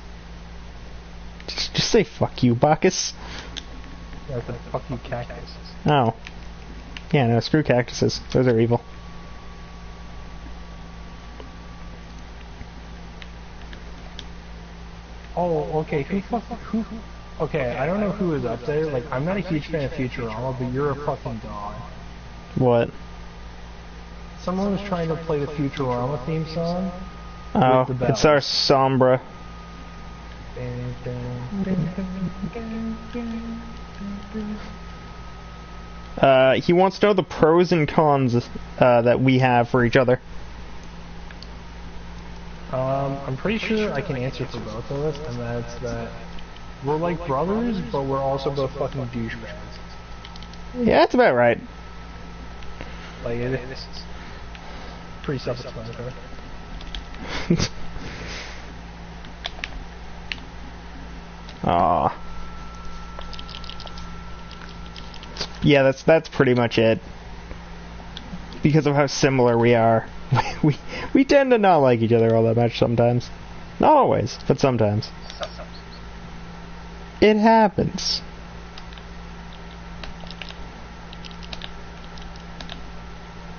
Just say fuck you, Bacchus. Yeah, but fuck you, cactus. Oh. Yeah, no, screw cactuses. Those are evil. Oh, okay, who? Okay, I don't know who is up there. Like, I'm not a huge fan of Futurama, but you're a fucking god. What? Someone was trying to play the Futurama theme song. Oh, it's our Sombra. He wants to know the pros and cons that we have for each other. I'm pretty sure I can answer for both of us, and that's that we're like brothers, but we're also both fucking douchebags. Yeah, that's about right. Like, it's pretty self-explanatory. Aww. Yeah, that's pretty much it. Because of how similar we are. We tend to not like each other all that much sometimes. Not always, but sometimes. It happens.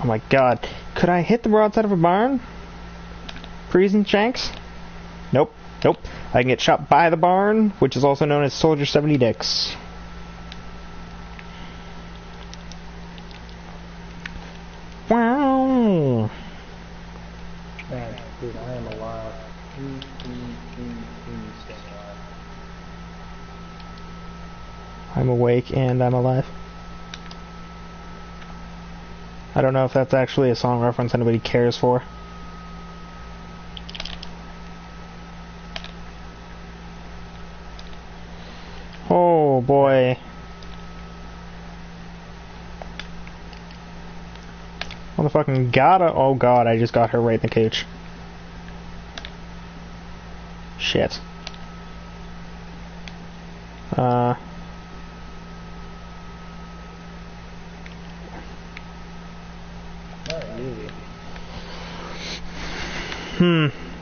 Oh my god. Could I hit the broadside of a barn? Freezing Shanks? Nope. Nope. I can get shot by the barn, which is also known as Soldier 70 Dicks. Wow. Man, dude, I am alive. I'm awake and I'm alive. I don't know if that's actually a song reference anybody cares for. Oh boy. Motherfucking gotta... Oh god, I just got her right in the cooch. Shit.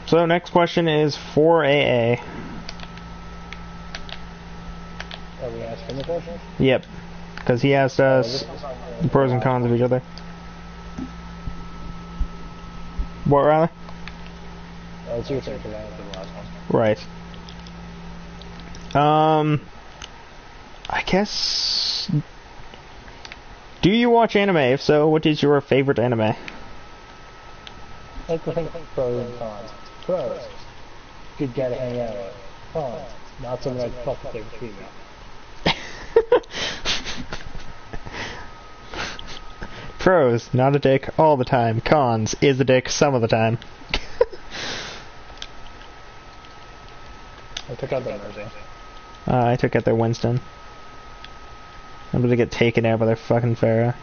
So next question is for AA. Are we asking the question? Yep. Because he asked us the pros and cons of each other. What, Riley? Oh, it's your turn for that, the last one. Right. I guess... Do you watch anime? If so, what is your favorite anime? Like to think pros and cons. Pros. Good guy to hang out with. Cons. Not so much fucking take a female. Pros, not a dick all the time. Cons, is a dick some of the time. took out the Mercy. I took out their Winston. I'm gonna get taken out by their fucking Pharah.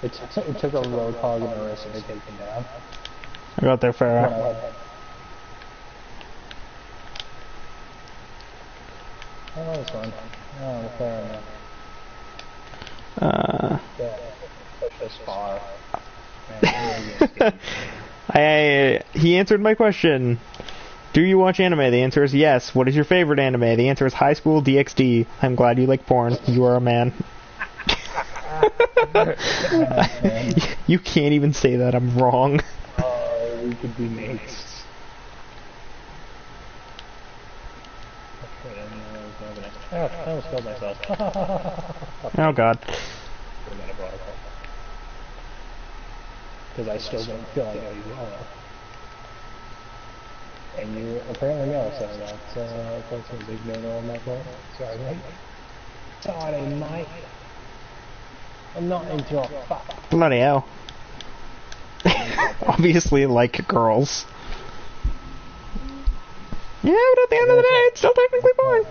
It took a Roadhog and a Orisa to take him down. I got their Pharah. Oh, that was fun. Oh, the Pharah. Yeah, push this far. He answered my question. Do you watch anime? The answer is yes. What is your favorite anime? The answer is High School DxD. I'm glad you like porn. You are a man. You can't even say that. I'm wrong. We could be mates. I almost killed myself. Oh god. Because I still don't feel like I do. And you apparently know, so that's a big no-no on my part. Sorry, mate. Sorry, mate. I'm not into a fuck. Bloody hell. Obviously like girls. Yeah, but at the end of the day, it's still technically porn.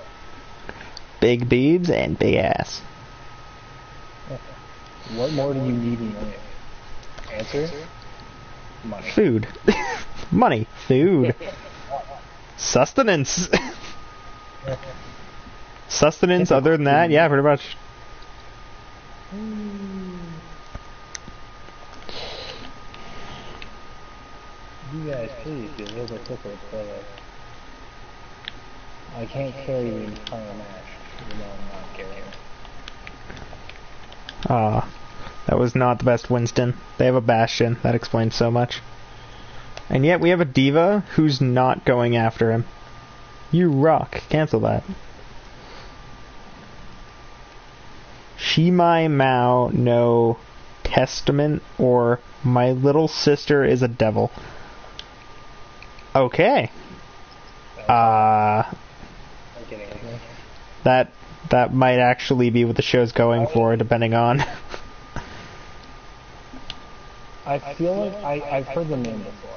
Big boobs and big ass. What more do you need in life? Answer? Money. Food. Money. Food. Sustenance. Sustenance, other than that, yeah, pretty much. You guys, please be a little bit quicker, but I can't carry the entire match, even though I'm not carrying it. That was not the best Winston. They have a Bastion. That explains so much. And yet we have a diva who's not going after him. You rock. Cancel that. Shimai Mao no Testament or My Little Sister is a Devil. Okay. That might actually be what the show's going for, depending on. I feel like I've heard the name before,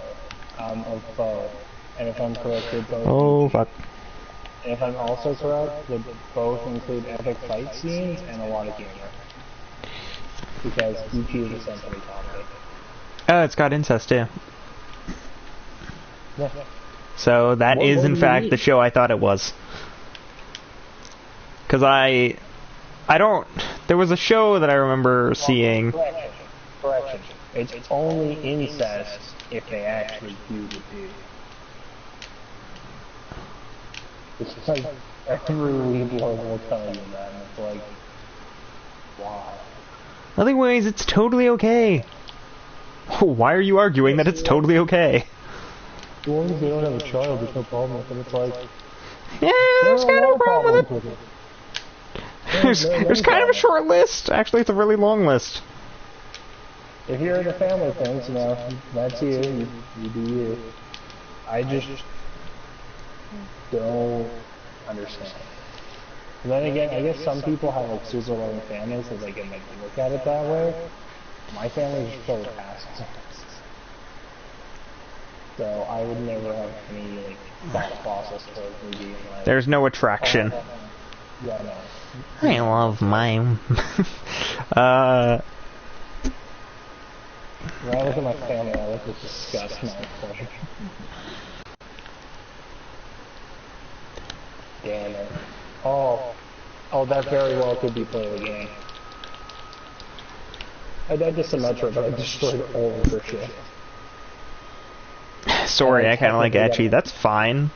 of both, and if I'm correct, they both. Oh fuck. And if I'm also correct, they both include epic fight scenes and a lot of humor. Because EP is essentially comedy. Oh, it's got incest too. Yeah. So that is in fact the show I thought it was. Because I don't... There was a show that I remember seeing... Correction. It's only incest if they actually do the dude. It's like every leader will tell you that, and it's like, wow. Otherwise, it's totally okay. Why are you arguing that it's totally okay? As long as they don't have a child, there's no problem with it. It's like... Yeah, there's kind of a problem with it. There's kind of a short list. Actually, it's a really long list. If you're into family things, you know, that's you. You do you. I just don't understand. And then again, I guess some people have like super loving families, so they can like look at it that way. My family is full of past, so I would never have any like thought process towards me being like. There's no attraction. Yeah, no. I love mine. When I look at my family, I look with disgust, not with pleasure. Damn it. Oh, that very well could be playing the game. I died to Symmetra, but I destroyed all of her shit. Sorry, I kind of like Etchy. That's fine.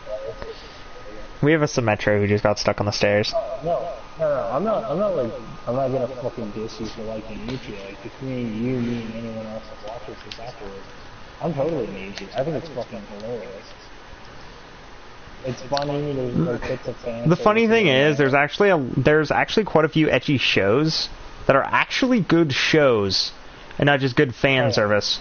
We have a Symmetra who just got stuck on the stairs. No, I'm not gonna fucking diss you for liking Ichi. Like, between you, me, and anyone else that watches this afterwards, I'm totally into Ichi. I think it's fucking hilarious. It's funny, there's like bits of fans. The funny thing is, there's actually quite a few Etchy shows that are actually good shows, and not just good fan service.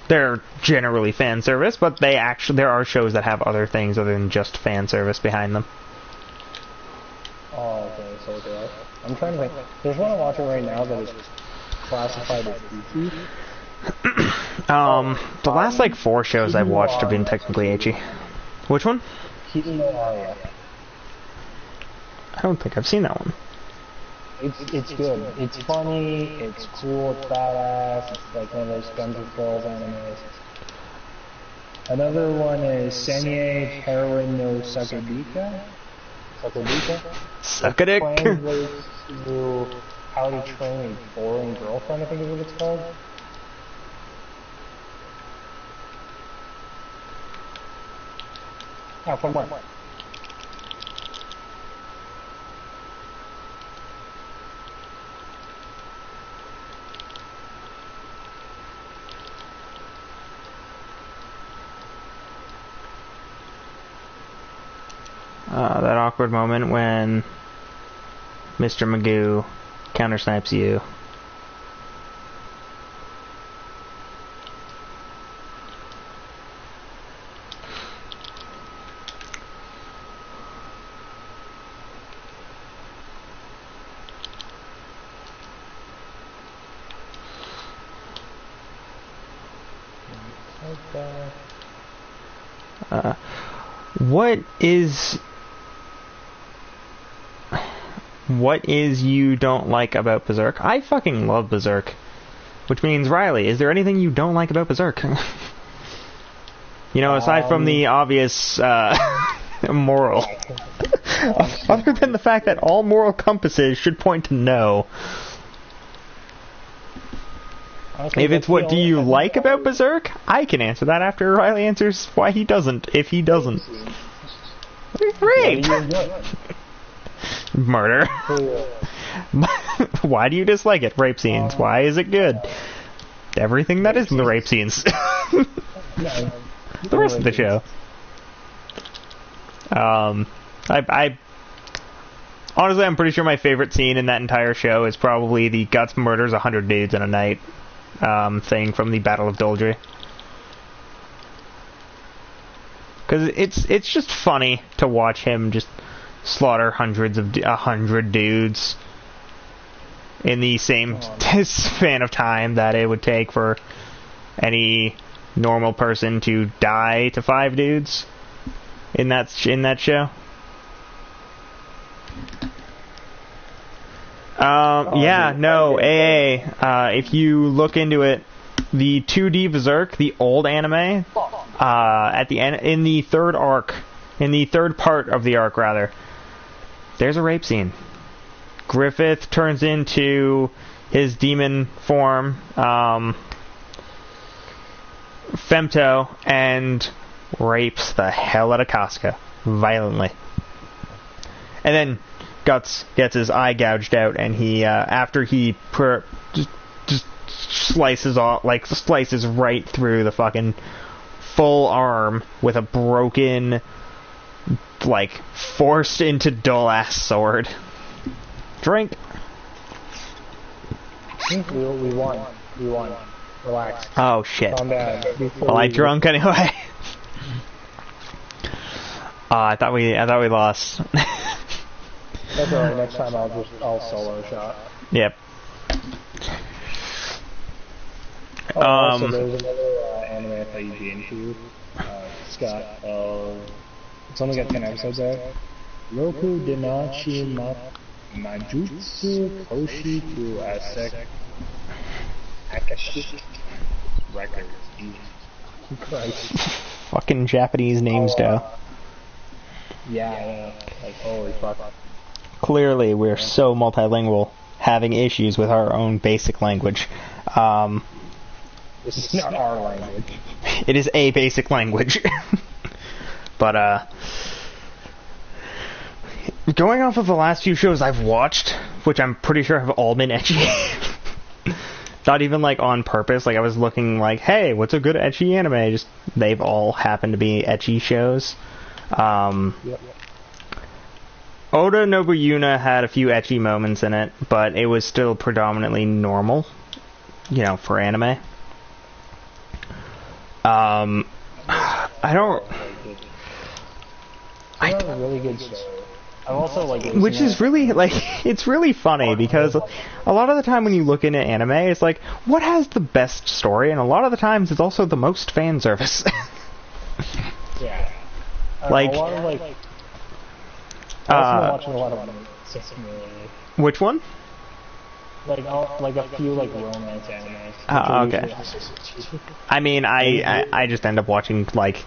They're generally fan service, but there are shows that have other things other than just fan service behind them. Oh, okay, so okay. I'm trying to think. There's one I'm watching right now that is classified as geeky, The last like 4 shows I've watched have been technically ecchi. Which one? I don't think I've seen that one. It's good. It's funny. It's cool. It's badass. It's like one of those guns and girls animes. Another one is Senye Heroin no Sakabika. Suck a dick. To How to Train a Boring Girlfriend, I think is what it's called. Oh, from where? That awkward moment when Mr. Magoo countersnipes you. What is you don't like about Berserk? I fucking love Berserk. Which means, Riley, is there anything you don't like about Berserk? You know, aside from the obvious moral. Other than the fact that all moral compasses should point to no. If it's what do you like about Berserk, I can answer that after Riley answers why he doesn't, if he doesn't. Rape! Murder. Why do you dislike it? Rape scenes. Why is it good? Everything that isn't the rape scenes. The rest of the show. I honestly, I'm pretty sure my favorite scene in that entire show is probably the Guts murders 100 dudes in a night thing from the Battle of Doldry. Because it's just funny to watch him just slaughter 100 dudes in the same span of time that it would take for any normal person to die to 5 dudes in that show. If you look into it, the 2D Berserk, the old anime, at the end, in the third part of the arc, rather, there's a rape scene. Griffith turns into his demon form, Femto, and rapes the hell out of Casca violently. And then Guts gets his eye gouged out, and he, after he just slices right through the fucking full arm with a broken, forced into dull ass sword. Drink. We won. Relax. Oh shit. Calm down. Well, I drunk anyway. I thought we lost. That's alright. Next time I'll solo shot. Yep. Also, there's another anime I thought you'd be into. It's got it's only got 10 episodes out. Roku Denachi Majutsu Koshi to Asek Akashi Records. Jesus Christ. Fucking Japanese names, though. Yeah, I know. Holy fuck. Clearly, we're so multilingual, having issues with our own basic language. This is not our language. It is a basic language. But, going off of the last few shows I've watched, which I'm pretty sure have all been ecchi. Not even, on purpose. I was looking hey, what's a good ecchi anime? Just, they've all happened to be ecchi shows. Yep. Oda Nobuyuna had a few ecchi moments in it, but it was still predominantly normal, for anime. It's a really good show. I'm also like... Which is really, like, it's really funny because a lot of the time when you look into anime, it's like, what has the best story? And a lot of the times it's also the most fan service. Yeah. Like... a lot of, like... I've been watching a lot of which one? Like a few like romance animes. Okay. I mean, I just end up watching like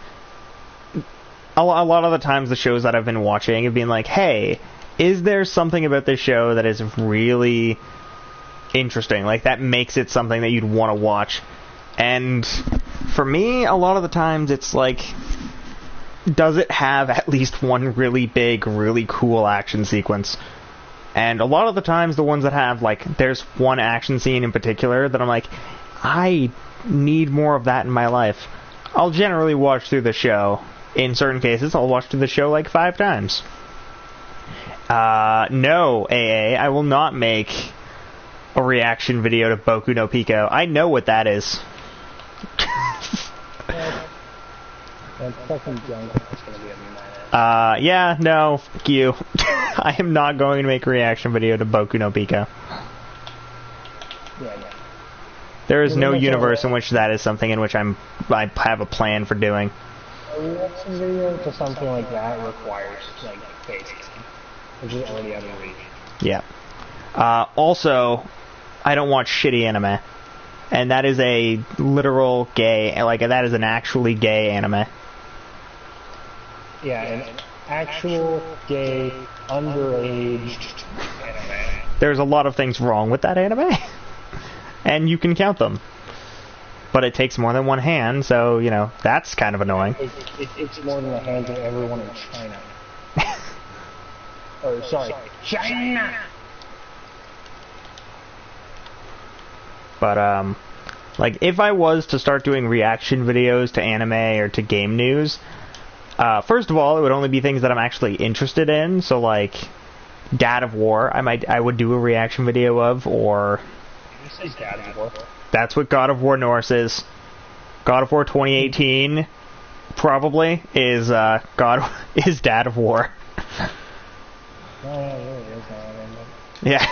a lot of the times the shows that I've been watching have been like, hey, is there something about this show that is really interesting? Like that makes it something that you'd want to watch. And for me, a lot of the times it's like, does it have at least one really big, really cool action sequence? And a lot of the times the ones that have, like, there's one action scene in particular that I'm like, I need more of that in my life. I'll generally watch through the show. In certain cases, I'll watch through the show like 5 times. No, AA, I will not make a reaction video to Boku no Pico. I know what that is. That's fucking junk. It's gonna be a minute. Yeah, no, fuck you. I am not going to make a reaction video to Boku no Pico. Yeah. There is no universe in which that is something in which I have a plan for doing. A reaction video to something like that requires, like, face cam, which is already out of reach. Yeah. Also, I don't watch shitty anime. And that is a literal gay, like, that is an actually gay anime. Yeah, an actual gay, underaged anime. There's a lot of things wrong with that anime. And you can count them. But it takes more than one hand, so, you know, that's kind of annoying. It's more than the hands of everyone in China. Oh, sorry, China! But, like, if I was to start doing reaction videos to anime or to game news, first of all, it would only be things that I'm actually interested in, so, like, God of War, I would do a reaction video of, or... Did you say God of War? That's what God of War Norse is. God of War 2018, probably, is, is Dad of War. Yeah.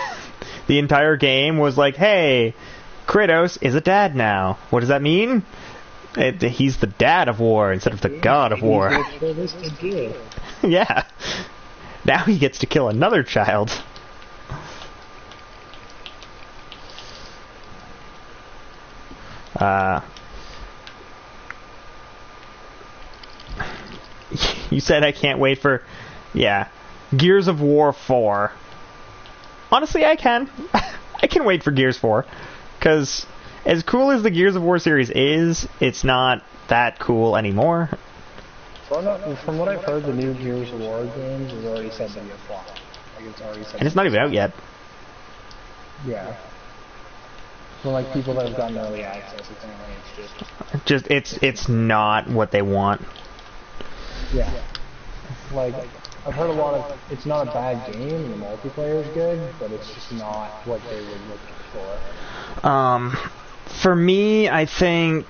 The entire game was like, hey, Kratos is a dad now. What does that mean? He's the Dad of War instead of the God of War. Yeah. Now he gets to kill another child. You said I can't wait for... Yeah. Gears of War 4. Honestly, I can. I can wait for Gears 4. Because as cool as the Gears of War series is, it's not that cool anymore. From what I've heard, the new Gears of War games is already said to be a flop. Like it's already said. And it's not even out yet. Yeah. For like people that have gotten early access, it's just... It's not what they want. Yeah. Like, I've heard a lot of... It's not a bad game, and the multiplayer is good, but it's just not what they were looking for. For me, I think...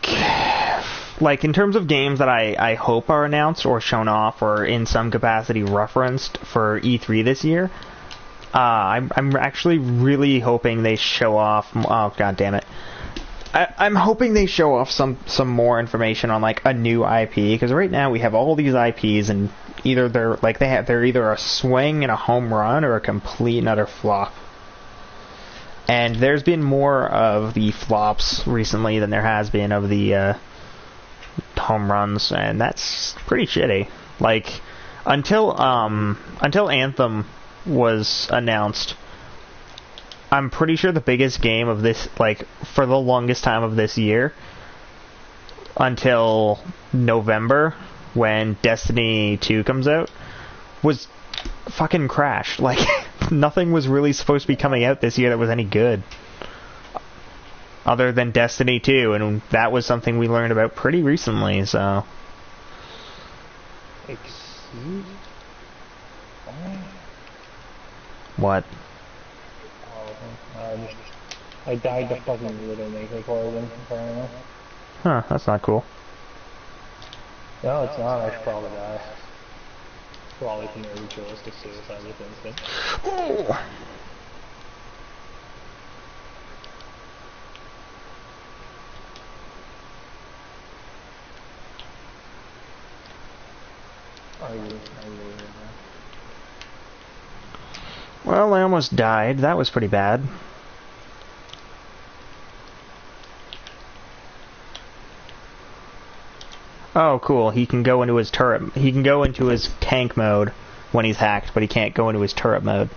Like, in terms of games that I hope are announced or shown off or in some capacity referenced for E3 this year, I'm actually really hoping they show off... Oh, god damn it. I'm hoping they show off some more information on, like, a new IP, because right now we have all these IPs, and either they're either a swing and a home run or a complete and utter flop. And there's been more of the flops recently than there has been of the home runs, and that's pretty shitty. Like, until Anthem was announced, I'm pretty sure the biggest game of this, like, for the longest time of this year, until November, when Destiny 2 comes out, was fucking Crash. Like, nothing was really supposed to be coming out this year that was any good. Other than Destiny 2, and that was something we learned about pretty recently, so... Excuse? What? I died to fucking Little Maker Poison, apparently. Huh, that's not cool. No, it's not. I should probably die. Probably from a ritualistic suicide with instinct. Ooh. Are you Well, I almost died. That was pretty bad. Oh, cool. He can go into his turret. He can go into his tank mode when he's hacked, but he can't go into his turret mode.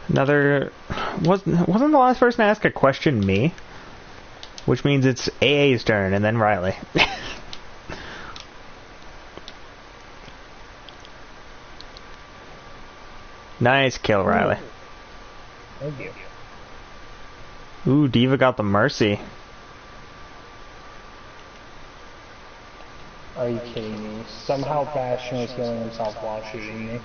Another... Wasn't the last person to ask a question me? Which means it's AA's turn, and then Riley. Nice kill, Riley. Thank you. Ooh, Diva got the mercy. Are you kidding me? Somehow Bastion was healing himself while shooting me.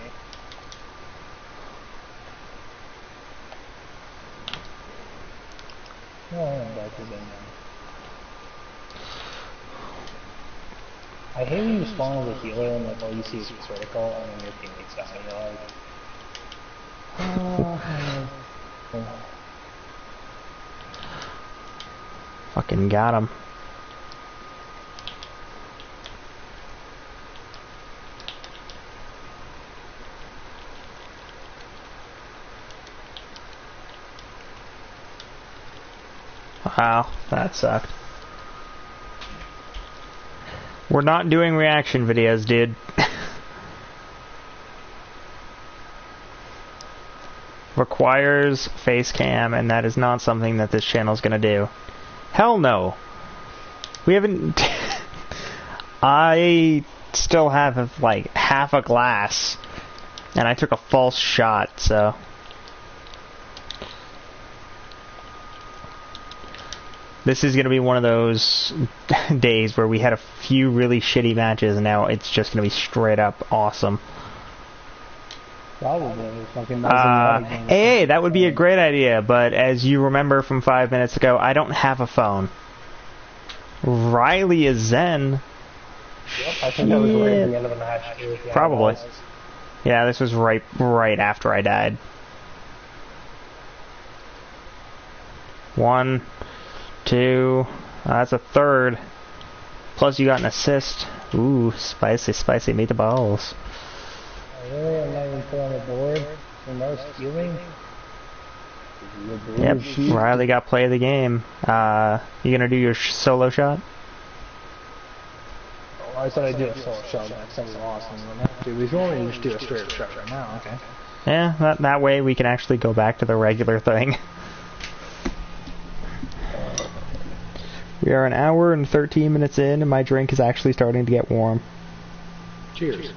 Oh, I'm back again now. I hate when you spawn as a healer and like all you see is critical and then your teammates die and you're like... Fucking got him. Wow, that sucked. We're not doing reaction videos, dude. Requires face cam, and that is not something that this channel's gonna do. Hell no. We haven't... I still have, like, half a glass, and I took a false shot, so... This is going to be one of those days where we had a few really shitty matches, and now it's just going to be straight up awesome. Probably. Fucking hey, that would be a great idea, but as you remember from 5 minutes ago, I don't have a phone. Riley is Zen. Yep, I think that was right at the end of the match. Probably. Yeah, this was right after I died. 1, 2, that's a third. Plus you got an assist. Ooh, spicy, spicy meatballs. Really? I'm not even put on the board for most healing? Yep, Riley got play of the game. You gonna do your solo shot? Oh, I said I'd do a solo shot next time we lost. Dude, we can only just do a straight up shot right now, okay? Yeah, that way we can actually go back to the regular thing. We are an hour and 13 minutes in, and my drink is actually starting to get warm. Cheers.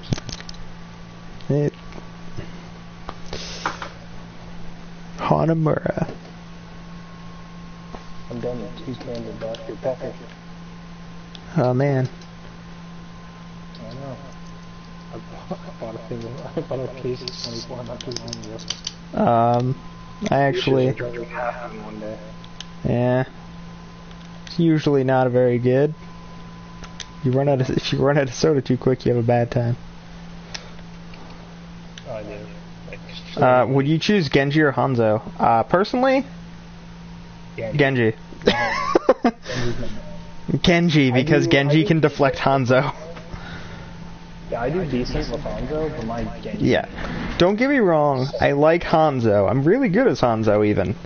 Hanamura. I'm done with 2 cans of Dr. Pepper. Oh man. I know. I bought a case of 24 not too long ago. I actually... Drank half of them one day. Yeah. It's usually not very good. If you run out of soda too quick, you have a bad time. Oh, I do. Would you choose Genji or Hanzo? Personally, Genji. Genji, because Genji can deflect Hanzo. Yeah, I do decent with Hanzo, but my Genji... Yeah. Don't get me wrong, I like Hanzo. I'm really good as Hanzo, even.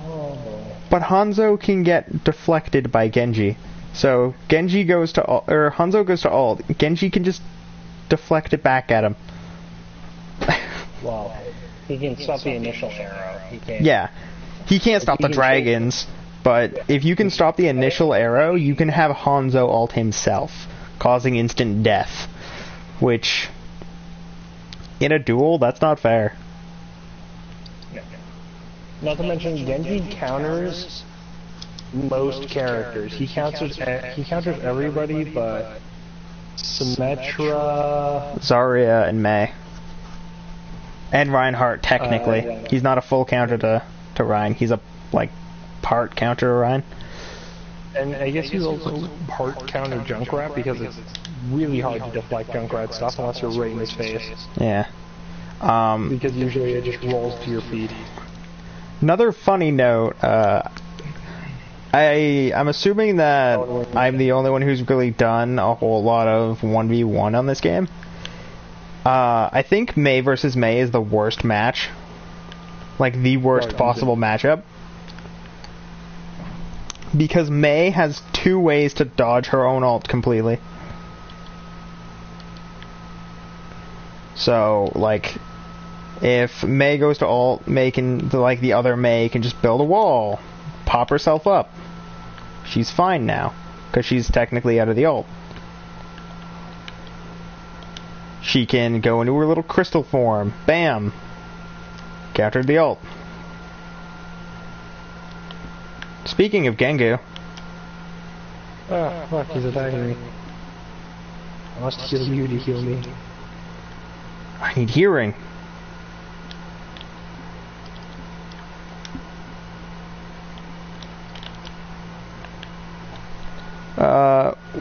Oh, boy. But Hanzo can get deflected by Genji. So, Genji goes to ult, or Hanzo goes to ult. Genji can just deflect it back at him. Well, he can stop the initial arrow. He can't... Yeah. He can't stop the dragons, but if you can stop the initial arrow, you can have Hanzo ult himself, causing instant death. Which, in a duel, that's not fair. Not to mention, Genji counters most characters. He counters everybody but Symmetra... Zarya and Mei. And Reinhardt, technically. He's not a full counter to Rein. He's a, like, part counter Orion. And I guess he's also part counter Junkrat because it's really hard to deflect Junkrat stuff unless you're right in his face. Yeah. Because usually it just rolls to your feet. Another funny note, I'm assuming that I'm the only one who's really done a whole lot of 1v1 on this game. I think Mei versus Mei is the worst match. Like, the worst possible matchup. Because Mei has 2 ways to dodge her own ult completely. So, like, if Mei goes to ult, Mei can, like, the other Mei can just build a wall, pop herself up. She's fine now, because she's technically out of the ult. She can go into her little crystal form. Bam! Countered the ult. Speaking of Gengu... Oh, fuck, he's attacking me. I must heal you to heal me. I need hearing.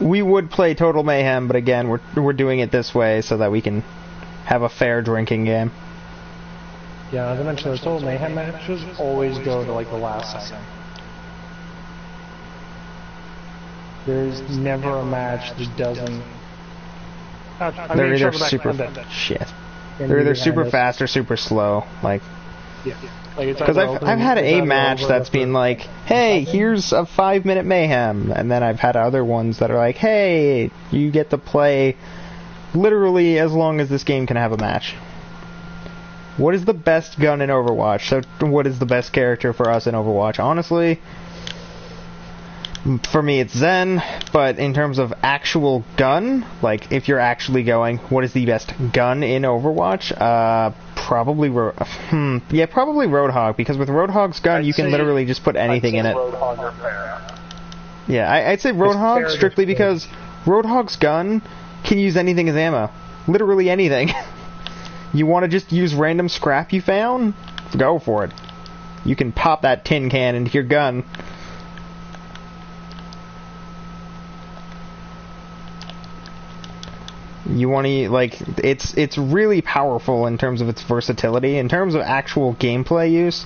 We would play Total Mayhem, but again, we're doing it this way so that we can have a fair drinking game. Yeah, as I mentioned, the Total Mayhem matches always go to like the last second. There's never a match that doesn't. They're either super shit. They're either super fast or super slow. Like, yeah. Because I've had a match that's been like, hey, here's a 5-minute mayhem, and then I've had other ones that are like, hey, you get to play literally as long as this game can have a match. What is the best gun in Overwatch? So what is the best character for us in Overwatch? Honestly, for me it's Zen, but in terms of actual gun, like if you're actually going, what is the best gun in Overwatch? Probably probably Roadhog, because with Roadhog's gun you can literally just put anything in it. Yeah, I'd say Roadhog strictly because Roadhog's gun can use anything as ammo. Literally anything. You want to just use random scrap you found? Go for it. You can pop that tin can into your gun. You want to, like, it's really powerful in terms of its versatility. In terms of actual gameplay use,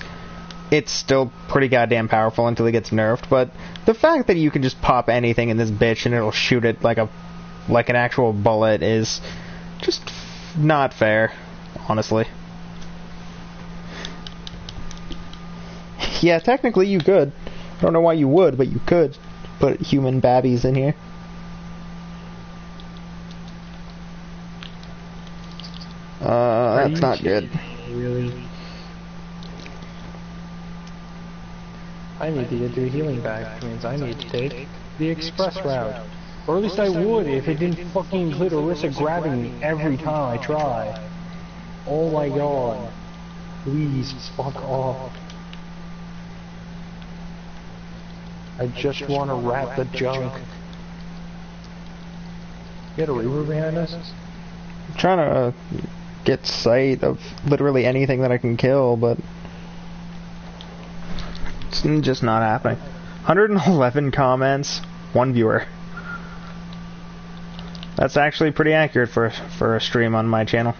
it's still pretty goddamn powerful until it gets nerfed. But the fact that you can just pop anything in this bitch and it'll shoot it like an actual bullet is just not fair, honestly. Yeah, technically you could. I don't know why you would, but you could put human babbies in here. That's not good. Really? I need to get to a healing bag, which means I need to take the express route. Or at least I would if it didn't fucking include Orisa grabbing me every time I try. Oh my god. Please, fuck off. I just want to wrap the junk. You got a Reaver behind us? I'm trying to get sight of literally anything that I can kill, but it's just not happening. 111 comments, 1 viewer. That's actually pretty accurate for a stream on my channel.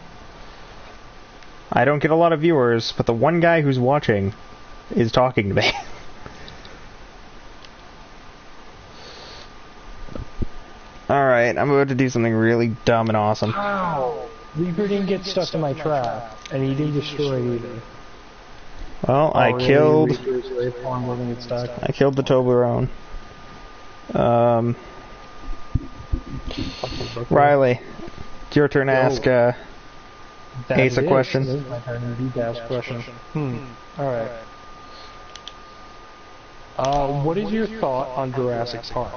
I don't get a lot of viewers, but the one guy who's watching is talking to me. Alright, I'm about to do something really dumb and awesome. Ow! Reaper didn't get stuck in my trap, and he didn't destroy it either. Well, I killed the Toblerone. Riley, it's your turn to ask Ace a question. This is my turn to ask a question. Alright. What is your thought on Jurassic Park?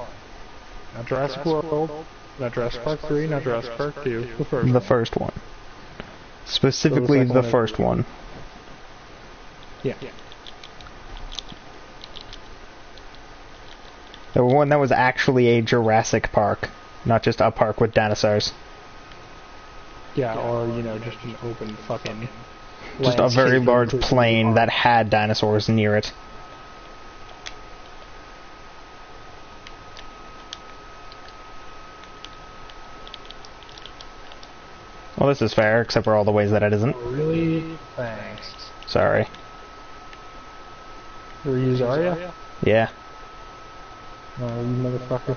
Not Jurassic World, not Jurassic Park 3, not Jurassic Park 2, the first one. The first one. Specifically the first one. Yeah. The one that was actually a Jurassic Park, not just a park with dinosaurs. Yeah, or, you know, just an open fucking... Just a very large plain that had dinosaurs near it. Well, this is fair, except for all the ways that it isn't. Really? Thanks. Sorry. Were you Zarya? Yeah. Oh, you motherfucker.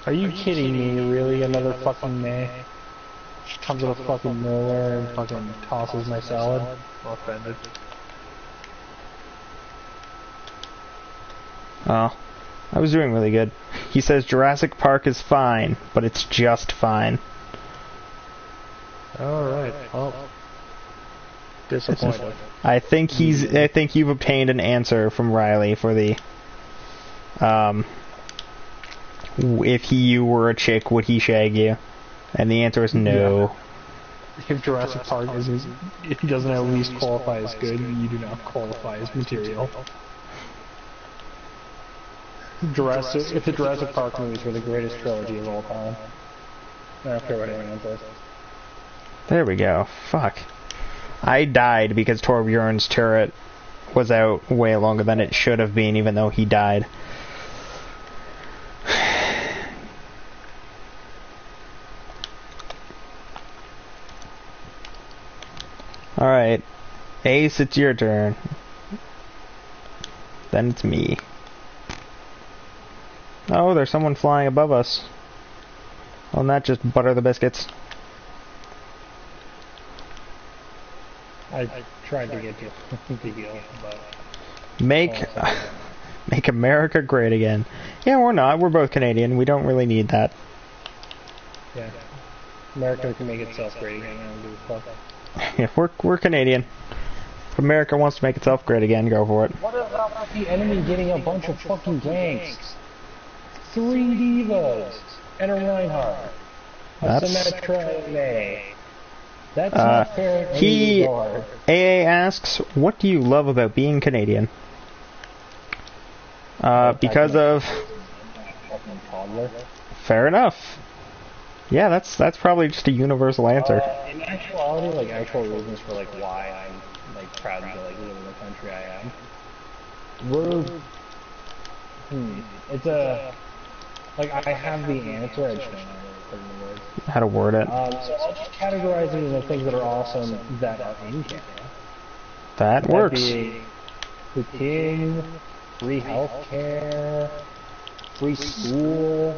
Are you kidding me? Really? Another fucking May? Comes out of fucking nowhere and fucking tosses my salad? I'm offended. Oh. I was doing really good. He says Jurassic Park is fine, but it's just fine. Alright, well. Disappointed. I think you've obtained an answer from Riley for the if you were a chick, would he shag you? And the answer is no. Yeah. If Jurassic Park if he doesn't at least qualify as good, you do not qualify as material. If the Jurassic Park movies were the greatest trilogy of all time, I don't care what anyone says. There we go. Fuck. I died because Torbjorn's turret was out way longer than it should have been, even though he died. Alright. Ace, it's your turn. Then it's me. Oh, there's someone flying above us. Well, not just butter the biscuits. I tried to get you the deal, but... Make America great again. Yeah, we're not. We're both Canadian. We don't really need that. Yeah. America can make itself great again. I don't give a fuck. Yeah, we're Canadian. If America wants to make itself great again, go for it. What about the enemy getting a bunch of fucking ganks? 3 divas and a Reinhardt. A Symmetra May. That's not fair in any regard. AA asks, what do you love about being Canadian? Because of... Fair enough. Yeah, that's probably just a universal answer. In actuality, like actual reasons for like why I'm like proud to like live in the country I am. It's a like I have the answer. I just don't know how to put it in words. How to word it? So I'll just categorize it into things that are awesome that are in Canada. That works. The king, free healthcare, free school.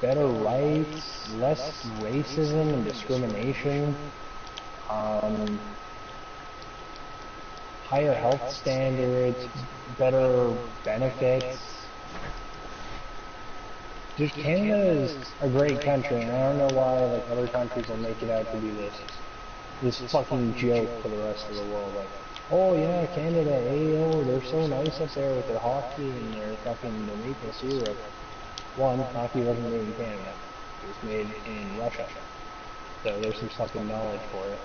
Better rights, less racism and discrimination, higher health standards, better benefits. Just Canada is a great country, and I don't know why like other countries will make it out to be this fucking joke for the rest of the world. Like, oh yeah, Canada, oh they're so nice up there with their hockey and their fucking maple syrup. One, hockey wasn't made in Canada. It was made in Russia. So there's some fucking knowledge for it.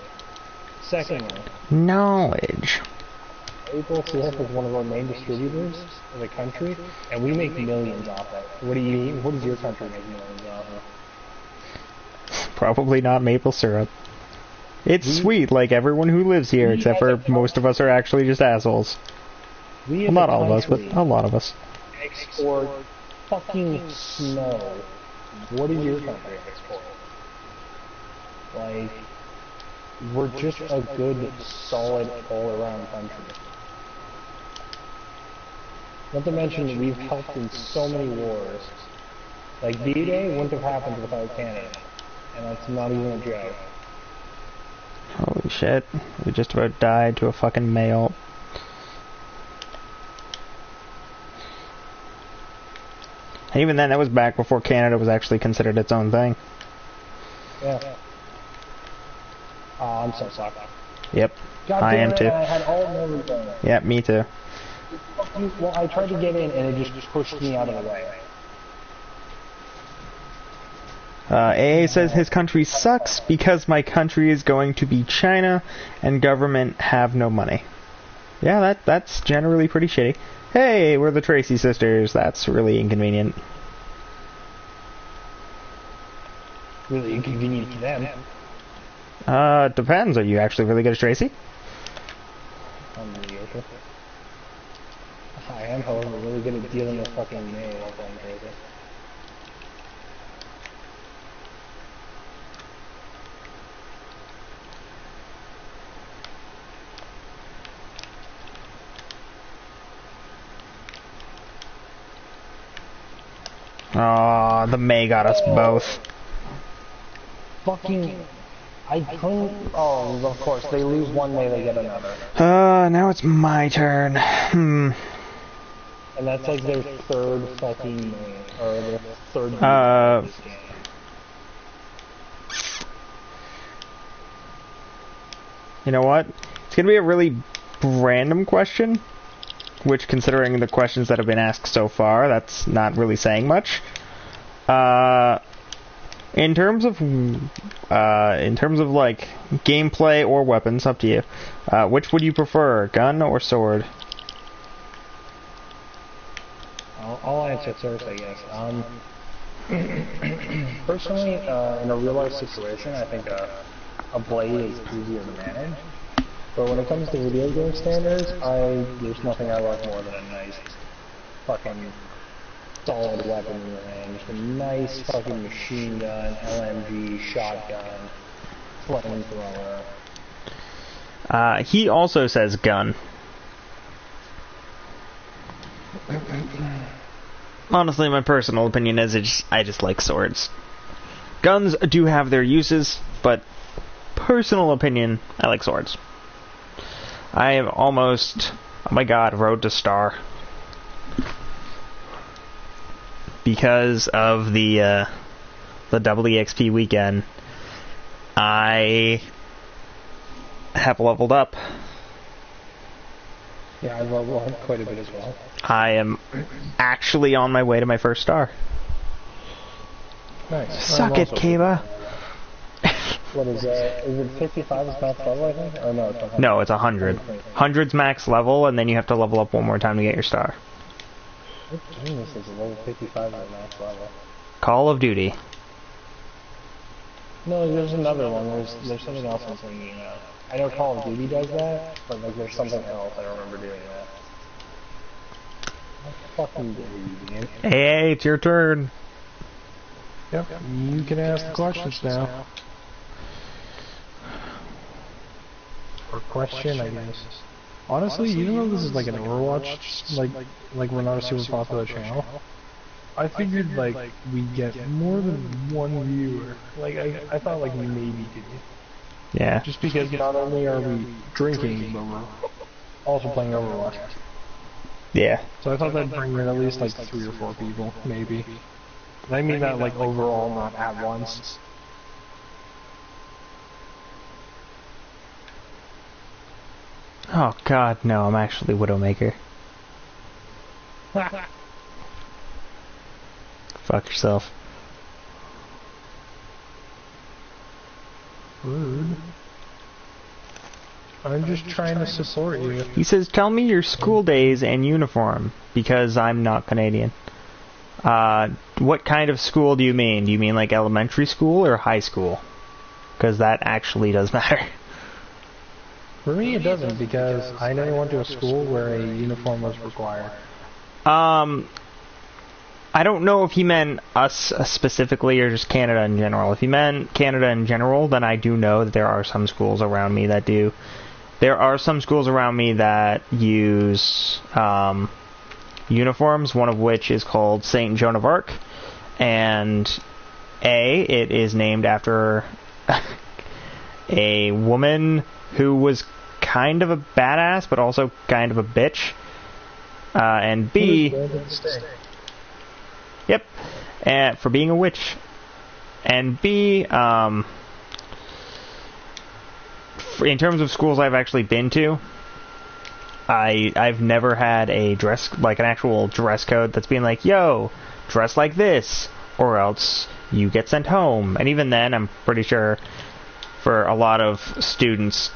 Secondly, knowledge. Maple syrup is one of our main distributors as a country, and we make millions off it. What does your country make millions off of? Probably not maple syrup. It's sweet, like everyone who lives here, except for most of us are actually just assholes. Well, not all of us, but a lot of us. Export fucking snow. What does your country export? Like, we're just a good, solid, all-around country. Not to mention that we've helped in so many wars. Like, D-Day wouldn't have happened without Canada. And that's not even a joke. Holy shit. We just about died to a fucking male. And even then, that was back before Canada was actually considered its own thing. Yeah. Oh, I'm so sorry. Yep. God I am it, too. I had all memories on it. Yep, me too. Well, I tried to get in and it just pushed me out of the way. AA says his country sucks because my country is going to be China and government have no money. Yeah, that's generally pretty shitty. Hey, we're the Tracy sisters. That's really inconvenient. Really inconvenient to them. Depends. Are you actually really good at Tracy? I'm mediocre. I am, however, really good at dealing with fucking melee while going crazy. Aw, the May got us both. Fucking... I couldn't... Oh, of course, they lose one May, they get another. Now it's my turn. And that's like their third fucking May, or their third May of this game. You know what? It's gonna be a really random question, which, considering the questions that have been asked so far, that's not really saying much. In terms of like gameplay or weapons, up to you. Which would you prefer, gun or sword? I'll answer first, I guess. Personally, in a real life situation, I think a blade is easier to manage. But when it comes to video game standards, there's nothing I like more than a nice fucking solid weapon in your hand. Just a nice fucking machine gun, LMG, shotgun, flamethrower. He also says gun. Honestly, my personal opinion is I just like swords. Guns do have their uses, but personal opinion, I like swords. I am almost, oh my god, road to star. Because of the double EXP weekend, I have leveled up. Yeah, I leveled up quite a bit as well. I am actually on my way to my first star. Nice. Suck it, Kiba. What is that? Is it 55 is max level, I think? Or no, it's 100. No, it's 100. 100's max level, and then you have to level up one more time to get your star. What game is this? Level 55 at max level. Call of Duty. No, there's another one. There's something else I'm thinking about. I know Call of Duty does that, but like there's something else I don't remember doing that. What fucking dare you, man? Hey, it's your turn. Yep, you can ask questions now. Or question, I guess. Honestly, even though this is like an Overwatch, like we're not a super popular channel, I figured like we'd get more than one viewer. Like I thought like maybe two. Yeah. Just because not only are we drinking, but we're also playing Overwatch. Yeah. So I thought that'd bring in at least like 3 or 4 people, maybe. And I mean that like overall, not at once. Oh god, no, I'm actually Widowmaker. Fuck yourself. Rude. I'm just trying to support you. He says, tell me your school days and uniform, because I'm not Canadian. What kind of school do you mean? Do you mean like elementary school or high school? Because that actually does matter. For me, it doesn't, because I never went to a school where a uniform was required. I don't know if he meant us specifically or just Canada in general. If he meant Canada in general, then I do know that there are some schools around me that do. There are some schools around me that use uniforms, one of which is called St. Joan of Arc, and it is named after a woman who was kind of a badass, but also kind of a bitch. And B, yep, for being a witch. And B, in terms of schools I've actually been to, I've never had a dress, like an actual dress code that's being like, yo, dress like this, or else you get sent home. And even then, I'm pretty sure for a lot of students,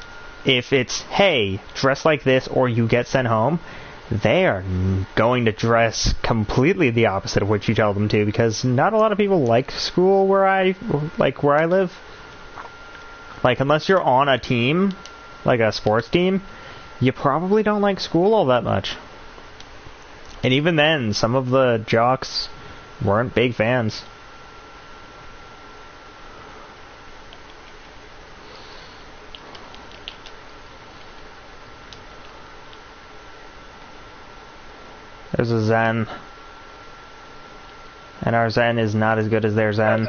if it's, hey, dress like this or you get sent home, they are going to dress completely the opposite of what you tell them to, because not a lot of people like school where I live. Like, unless you're on a team, like a sports team, you probably don't like school all that much. And even then, some of the jocks weren't big fans. There's a Zen. And our Zen is not as good as their Zen.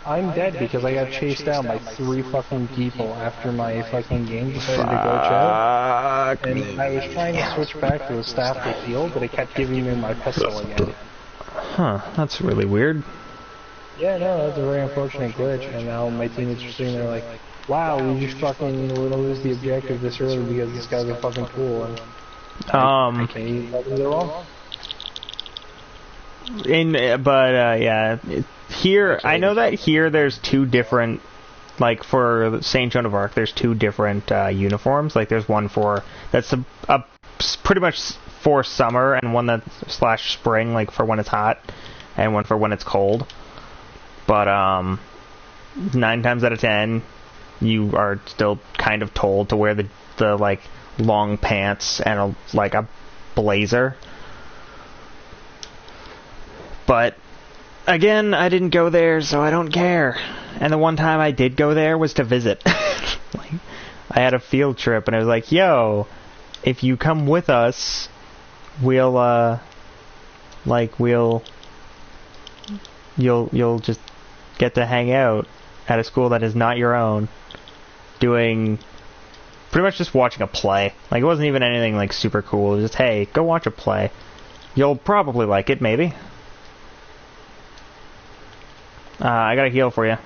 I'm dead because I got chased down by 3 fucking people after my fucking game decided to glitch out. And I was trying to switch back to the staff with heal, but it kept giving me my pistol again. Huh, that's really weird. Yeah, no, that's a very unfortunate glitch, and now my teammates are sitting there like, wow, we just fucking, we're gonna lose the objective this early because this guy's a fucking fool, and I can't even tell them they're wrong. Yeah, here, I know that here there's 2 different, like for St. Joan of Arc, there's 2 different uniforms. Like there's one for, that's a pretty much for summer, and one that's / spring, like for when it's hot, and one for when it's cold. But 9 times out of 10, you are still kind of told to wear the like long pants and a blazer. But again, I didn't go there, so I don't care. And the one time I did go there was to visit. Like, I had a field trip, and I was like, "Yo, if you come with us, you'll just get to hang out at a school that is not your own, doing pretty much just watching a play. Like, it wasn't even anything like super cool. It was just, hey, go watch a play. You'll probably like it, maybe." I got a heal for you.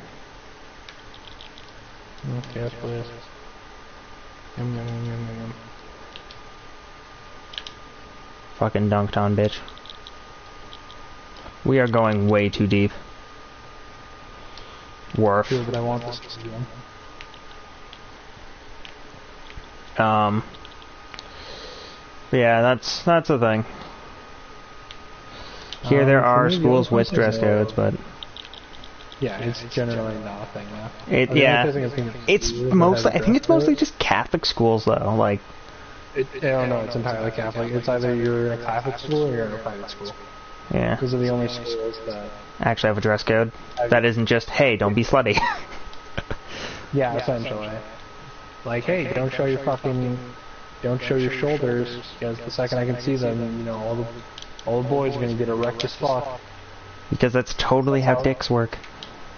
Yes, please. Yum, yum, yum, yum, yum. Fucking dunked on, bitch. We are going way too deep. Worf. Sure, but I want this to be one. Yeah, that's the thing. Here there are schools with dress codes, but yeah, it's generally not a thing now. It's mostly. I think it's mostly just Catholic schools, though. Like, I don't know. It's entirely Catholic. It's either you're in a Catholic school or you're in a private school. Yeah. Those are the only schools that actually have a dress code. That isn't just, hey, don't be slutty. Yeah, essentially. Like, hey, don't show your shoulders, because the second I can see them, you know, all the boys are gonna get erect as fuck. Because that's totally how dicks work.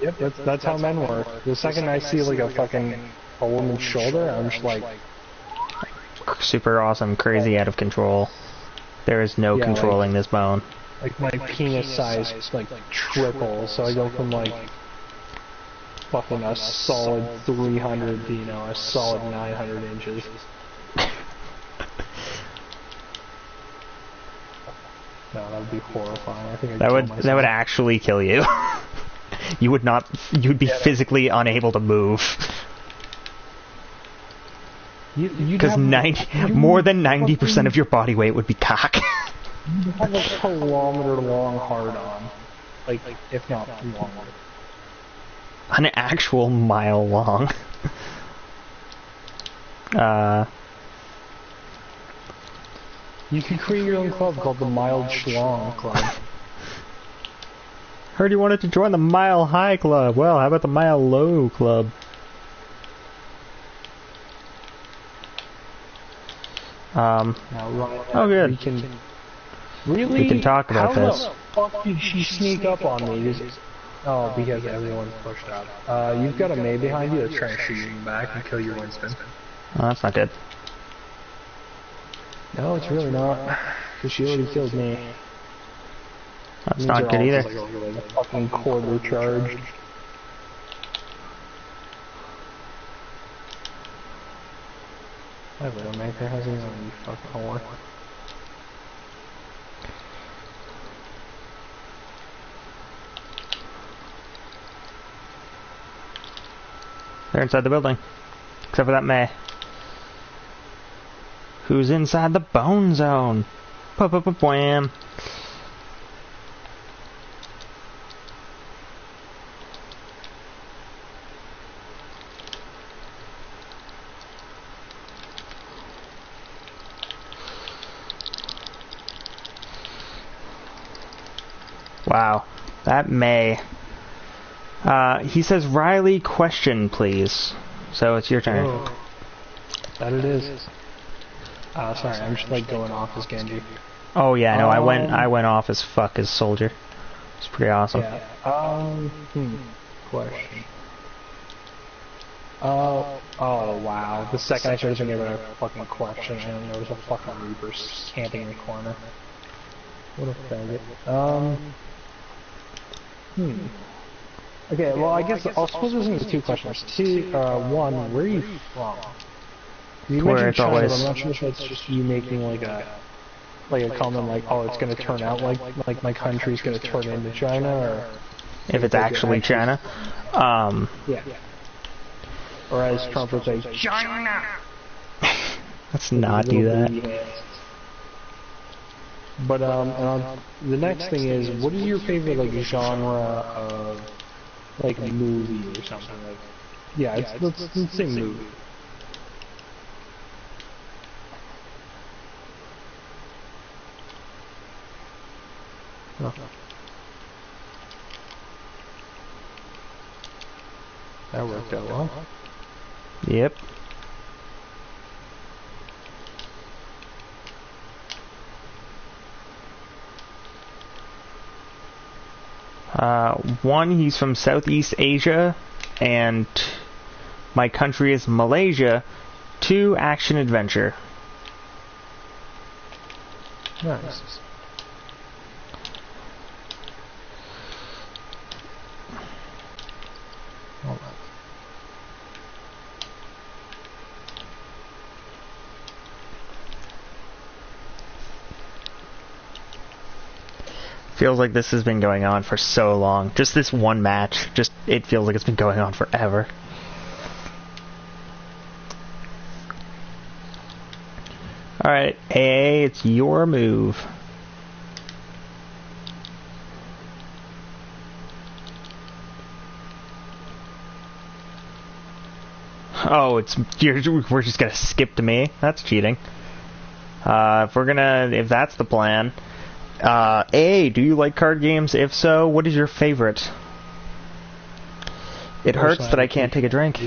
Yep, that's how men work. The second I see like a woman's shoulder, I'm just like super awesome, crazy, out of control. There is no controlling this bone. Like my penis size like triples, so I go from like fucking a solid 300 to, you know, a solid 900 inches. No, that would be horrifying. I think that would actually kill you. You'd be physically unable to move. Because more than 90% of your body weight would be cock. You have a kilometer-long hard-on. Like, if not longer. An actual mile long. You can create your own club called the Mild Schlong Club. Heard you wanted to join the Mile High Club. Well, how about the Mile Low Club? Oh, good. We can talk about this. How the fuck did she sneak up on me? Oh, because everyone's pushed up. You've got a May behind you that's trying to shoot you back and kill your Winston. Oh, that's not good. No, it's really not. Because she already killed me. That's not good either. Like a fucking quarter charged. Hi, Widowmaker. How's it going, you fucking whore? They're inside the building. Except for that May. Who's inside the bone zone? Wham. Wow. That may. He says, Riley, question, please. So it's your turn. Oh, that it is. Sorry, I'm just like going off as Genji. Oh yeah, no, I went off as fuck as Soldier. It's pretty awesome. Yeah. Question. Oh wow. The second I started thinking about a fucking question, I didn't know there was a fucking Reaper camping in the corner. What a faggot. Okay, well I guess I'll split this into two questions. One, where are you from? You Where mentioned it's China, always- but I'm not sure if it's just you making like a comment like, oh, it's gonna turn out like my country's gonna turn into China, or If it's actually China. yeah. Or as Trump would say, China. Let's not do that. But the next thing is, what is your favorite like genre of like movie or something like? Yeah, let's say movie. Oh. That worked out well. Yep. One, he's from Southeast Asia, and my country is Malaysia. 2, action adventure. Nice. Hold on. Feels like this has been going on for so long. Just this one match. It feels like it's been going on forever. Alright, AA, it's your move. Oh, we're just gonna skip to me? That's cheating. If that's the plan. A, do you like card games? If so, what is your favorite? It hurts that I can't take a drink.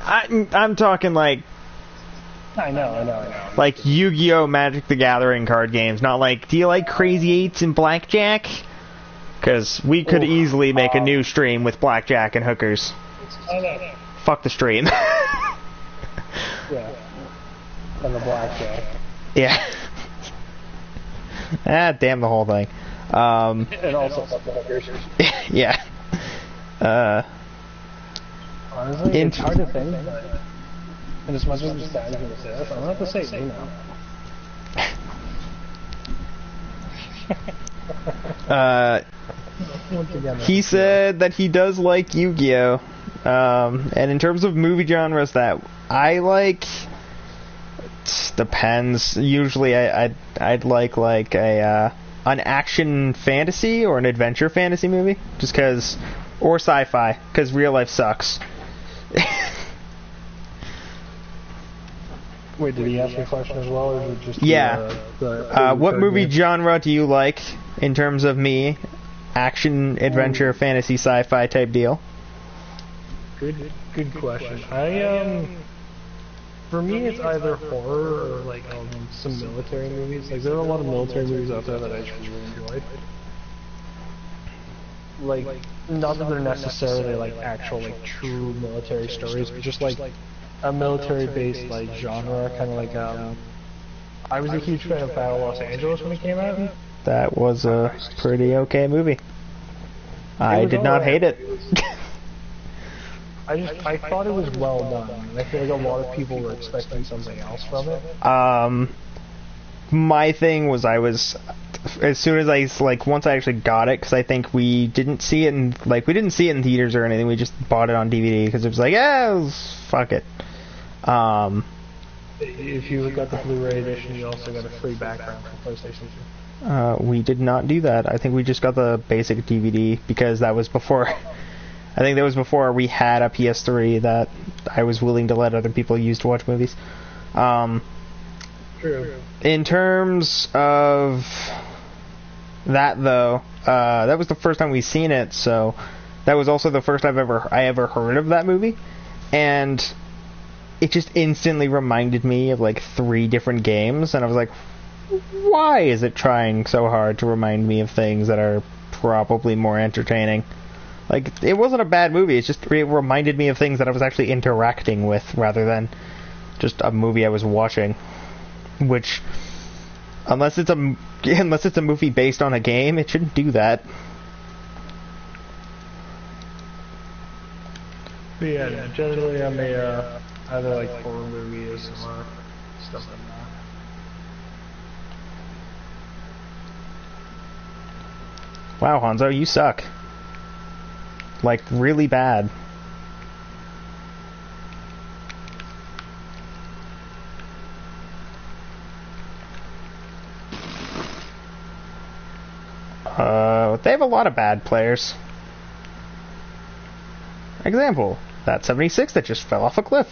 I'm talking like... I know. Like Yu-Gi-Oh! Magic the Gathering card games, not like, do you like Crazy 8s and Blackjack? Because we could easily make a new stream with Blackjack and hookers. Fuck the stream. Yeah. And the blackjack. Yeah. Damn the whole thing. And also fuck the hookers. Yeah. Honestly, it's hard to think, but... And as much as it's sad to say this, I'm gonna have to say you know. Once again, He said that he does like Yu-Gi-Oh! And in terms of movie genres that I like, depends. Usually I'd like an action fantasy or an adventure fantasy movie, just cause, or sci-fi, cause real life sucks. Wait, did he ask a question as well, or is it just what movie genre do you like in terms of me? Action, adventure, fantasy, sci-fi type deal. Good question. For me, it's either horror or like some military movies. Like there are a lot of military movies out there that I just really enjoy. Like not that they're necessarily like actual like true military stories, but just like a military-based like genre, kind of like I was a huge fan of Battle Los Angeles when it came out. That was a pretty okay movie. I did not hate it. I thought it was well done. And I feel like a lot of people were expecting something else from it. My thing was as soon as once I actually got it, because I think we didn't see it in theaters or anything. We just bought it on DVD because it was like, fuck it. If you got the Blu-ray edition, you also got a free background for PlayStation 2. We did not do that. I think we just got the basic DVD because that was before. I think that was before we had a PS3 that I was willing to let other people use to watch movies. True. In terms of That though, that was the first time we've seen it, so that was also the first time I ever heard of that movie, and it just instantly reminded me of like 3 different games, and I was like, why is it trying so hard to remind me of things that are probably more entertaining? Like, it wasn't a bad movie, it reminded me of things that I was actually interacting with, rather than just a movie I was watching. Which, unless it's a movie based on a game, it shouldn't do that. But yeah, generally I'm a either like horror movies or stuff like that. Wow, Hanzo, you suck. Like, really bad. They have a lot of bad players. Example, that 76 that just fell off a cliff.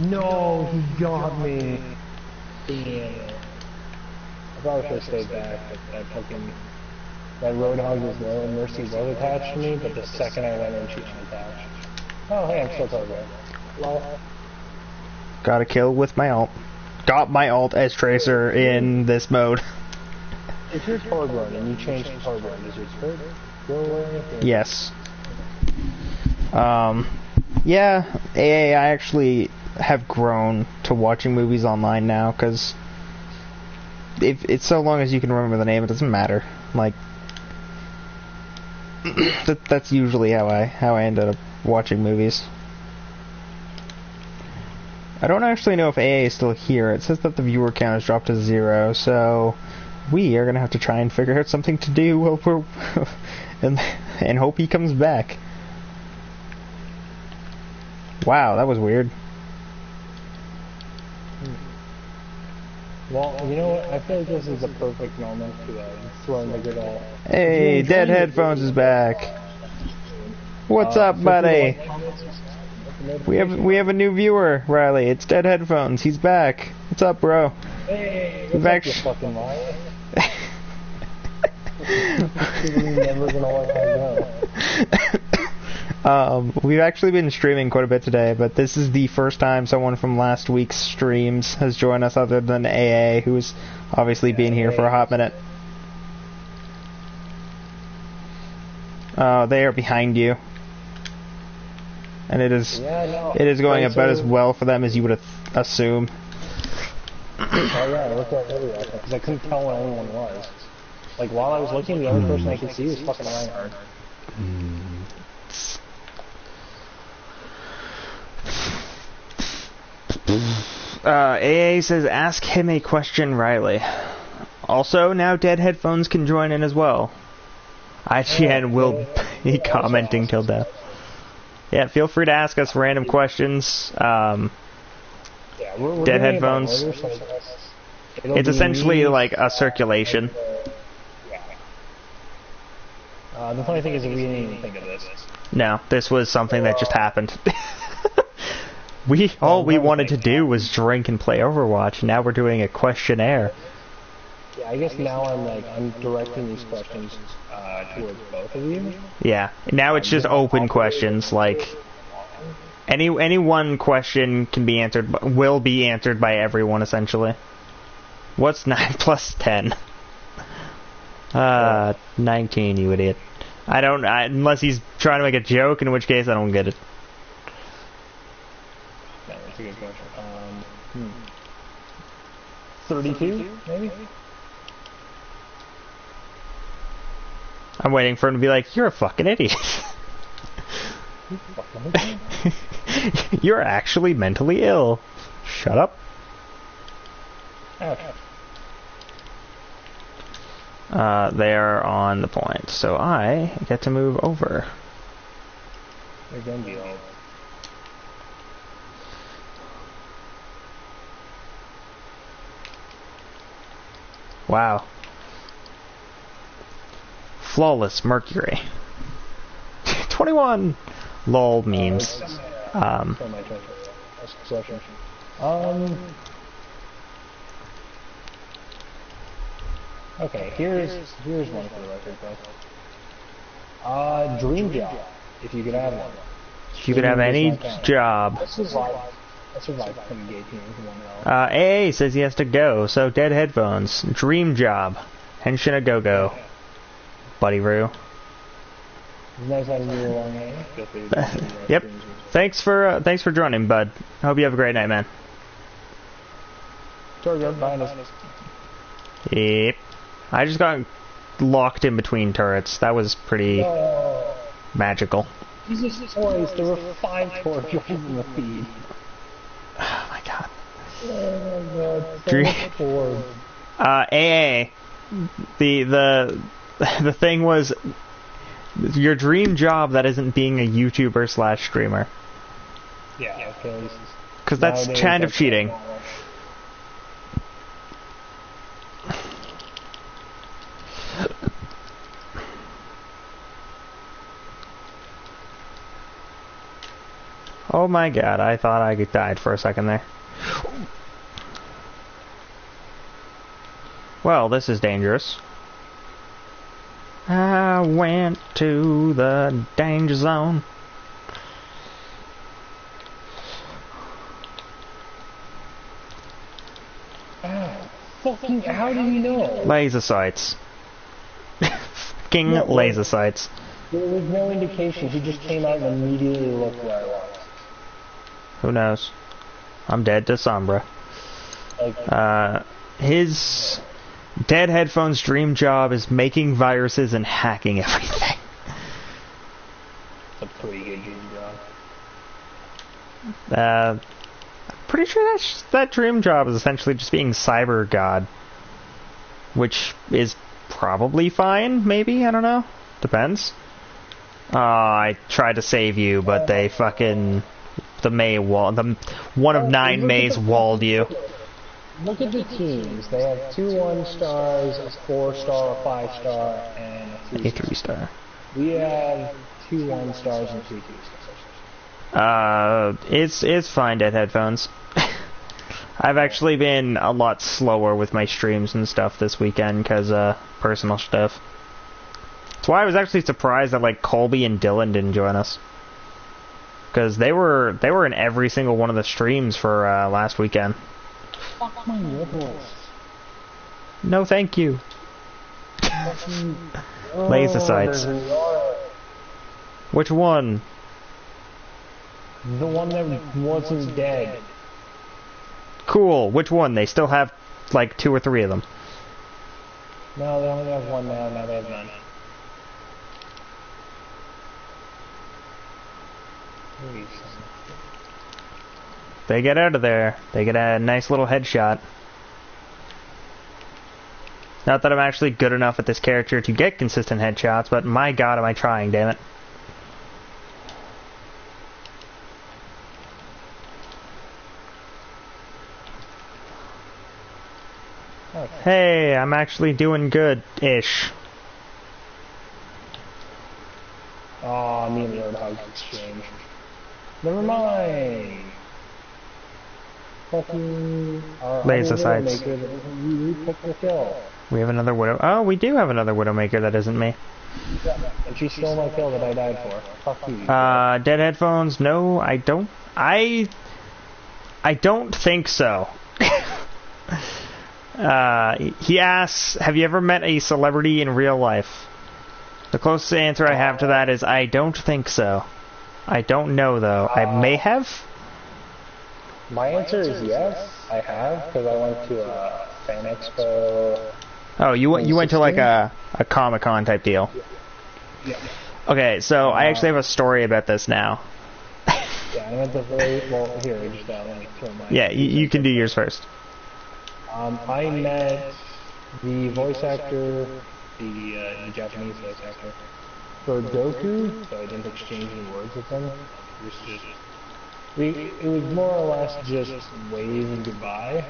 No, he got me. Damn. I probably should have stayed back, but that Roadhog was low and Mercy was attached to me, but the second I went in, she unattached. Oh, hey, I'm still targeted. Lol. Got a kill with my ult. Got my ult as Tracer in this mode. If you're Torg run and you change to Torg run, does your turret go away? Yes. Yeah, AA, I actually have grown to watching movies online now, because if it's so long as you can remember the name, it doesn't matter. Like, that's usually how I ended up watching movies. I don't actually know if AA is still here. It says that the viewer count has dropped to 0, so we are gonna have to try and figure out something to do while we're and hope he comes back. Wow, that was weird. Well, you know what? I feel like this is a perfect moment to throw in the good old... Hey, Dead Headphones is back. What's up, buddy? We have a new viewer, Riley. It's Dead Headphones. He's back. What's up, bro? Hey, We've what's up, you fucking liar? You're never gonna let that go. We've actually been streaming quite a bit today, but this is the first time someone from last week's streams has joined us other than AA, who's obviously been here for a hot minute. They are behind you. And it is going about as well for them as you would assume. Oh yeah, I looked at earlier, because I couldn't tell where anyone was. Like, while I was looking, the only person I could see was fucking Reinhardt. AA says, ask him a question, Riley. Also, now Dead Headphones can join in as well. IGN will be commenting till death. Yeah, feel free to ask us random questions. We're Dead Headphones. It's essentially like a circulation. The funny thing is that we didn't even think of this. No, this was something that just happened. All we wanted to do was drink and play Overwatch. Now we're doing a questionnaire. Yeah, I guess now I'm directing these questions towards both of you. Yeah, now it's just open questions. Like any one question can be answered, will be answered by everyone essentially. What's 9 plus 10? 19, you idiot. Unless he's trying to make a joke, in which case I don't get it. No, that's a good question. 32, maybe? I'm waiting for him to be like, you're a fucking idiot. You're actually mentally ill. Shut up. Okay. They're on the point, so I get to move over. They're gonna be old. Wow. Flawless Mercury. 21! LOL memes. Um. Okay, here's one for the record, though. Dream job, if you could have one. If you could have any job. This is like from gay teams 1L. AA says he has to go, so dead headphones. Dream job. Henshin a go-go. Buddy Roo. Nice having you along, eh? Feel free to Yep. Thanks for joining, bud. Hope you have a great night, man. Sorry, go behind us. Yep. I just got locked in between turrets. That was pretty magical. Jesus Christ, there were 5 torches in the feed. Oh my god. Oh my god. AA. The thing was your dream job that isn't being a YouTuber / streamer. Yeah, because that's kind of cheating. Oh my god, I thought I died for a second there. Well, this is dangerous. I went to the danger zone. Fucking, how do you know? Laser sights. Fucking laser sights. There was no indication, he just came out and immediately looked where I was. Who knows? I'm dead to Sombra. His dead headphones dream job is making viruses and hacking everything. It's a pretty good dream job. Pretty sure that dream job is essentially just being cyber god. Which is probably fine, maybe? I don't know. Depends. I tried to save you, but they fucking... The May wall... one of 9 Mays walled you. Look at the teams. They have 2 1-stars, a 4-star, a 5-star, and a 3-star. We have 2 1-stars and 2 2-stars. It's fine, dead headphones. I've actually been a lot slower with my streams and stuff this weekend because personal stuff. That's why I was actually surprised that like Colby and Dylan didn't join us, because they were in every single one of the streams for last weekend. Fuck my nipples. No, thank you. Laser sights. Which one? The one that wasn't dead. Cool. Which one? They still have like 2 or 3 of them. No, they only have 1 now. Now they have none. They get out of there. They get a nice little headshot. Not that I'm actually good enough at this character to get consistent headshots, but my god am I trying, damn it. Okay. Hey, I'm actually doing good-ish. Aw, me and the Roadhog exchange. Never mind. Fucking... Laser sights. You took the kill. We have another Widow. Oh, we do have another Widowmaker that isn't me. Yeah, and she stole my kill that I died for. Fuck you. Dead headphones? No, I don't. I don't think so. He asks, have you ever met a celebrity in real life? The closest answer I have to that is I don't think so. I don't know, though. I may have? My answer is yes, I have, because I went to a fan expo. Oh, you went to like a Comic-Con type deal? Yeah. Okay, so I actually have a story about this now. Yeah, I went to well, here, just let me throw my... Yeah, you can do yours first. I met the voice actor, the Japanese voice actor, for Goku, so I didn't exchange any words with him. It was more or less just waving goodbye.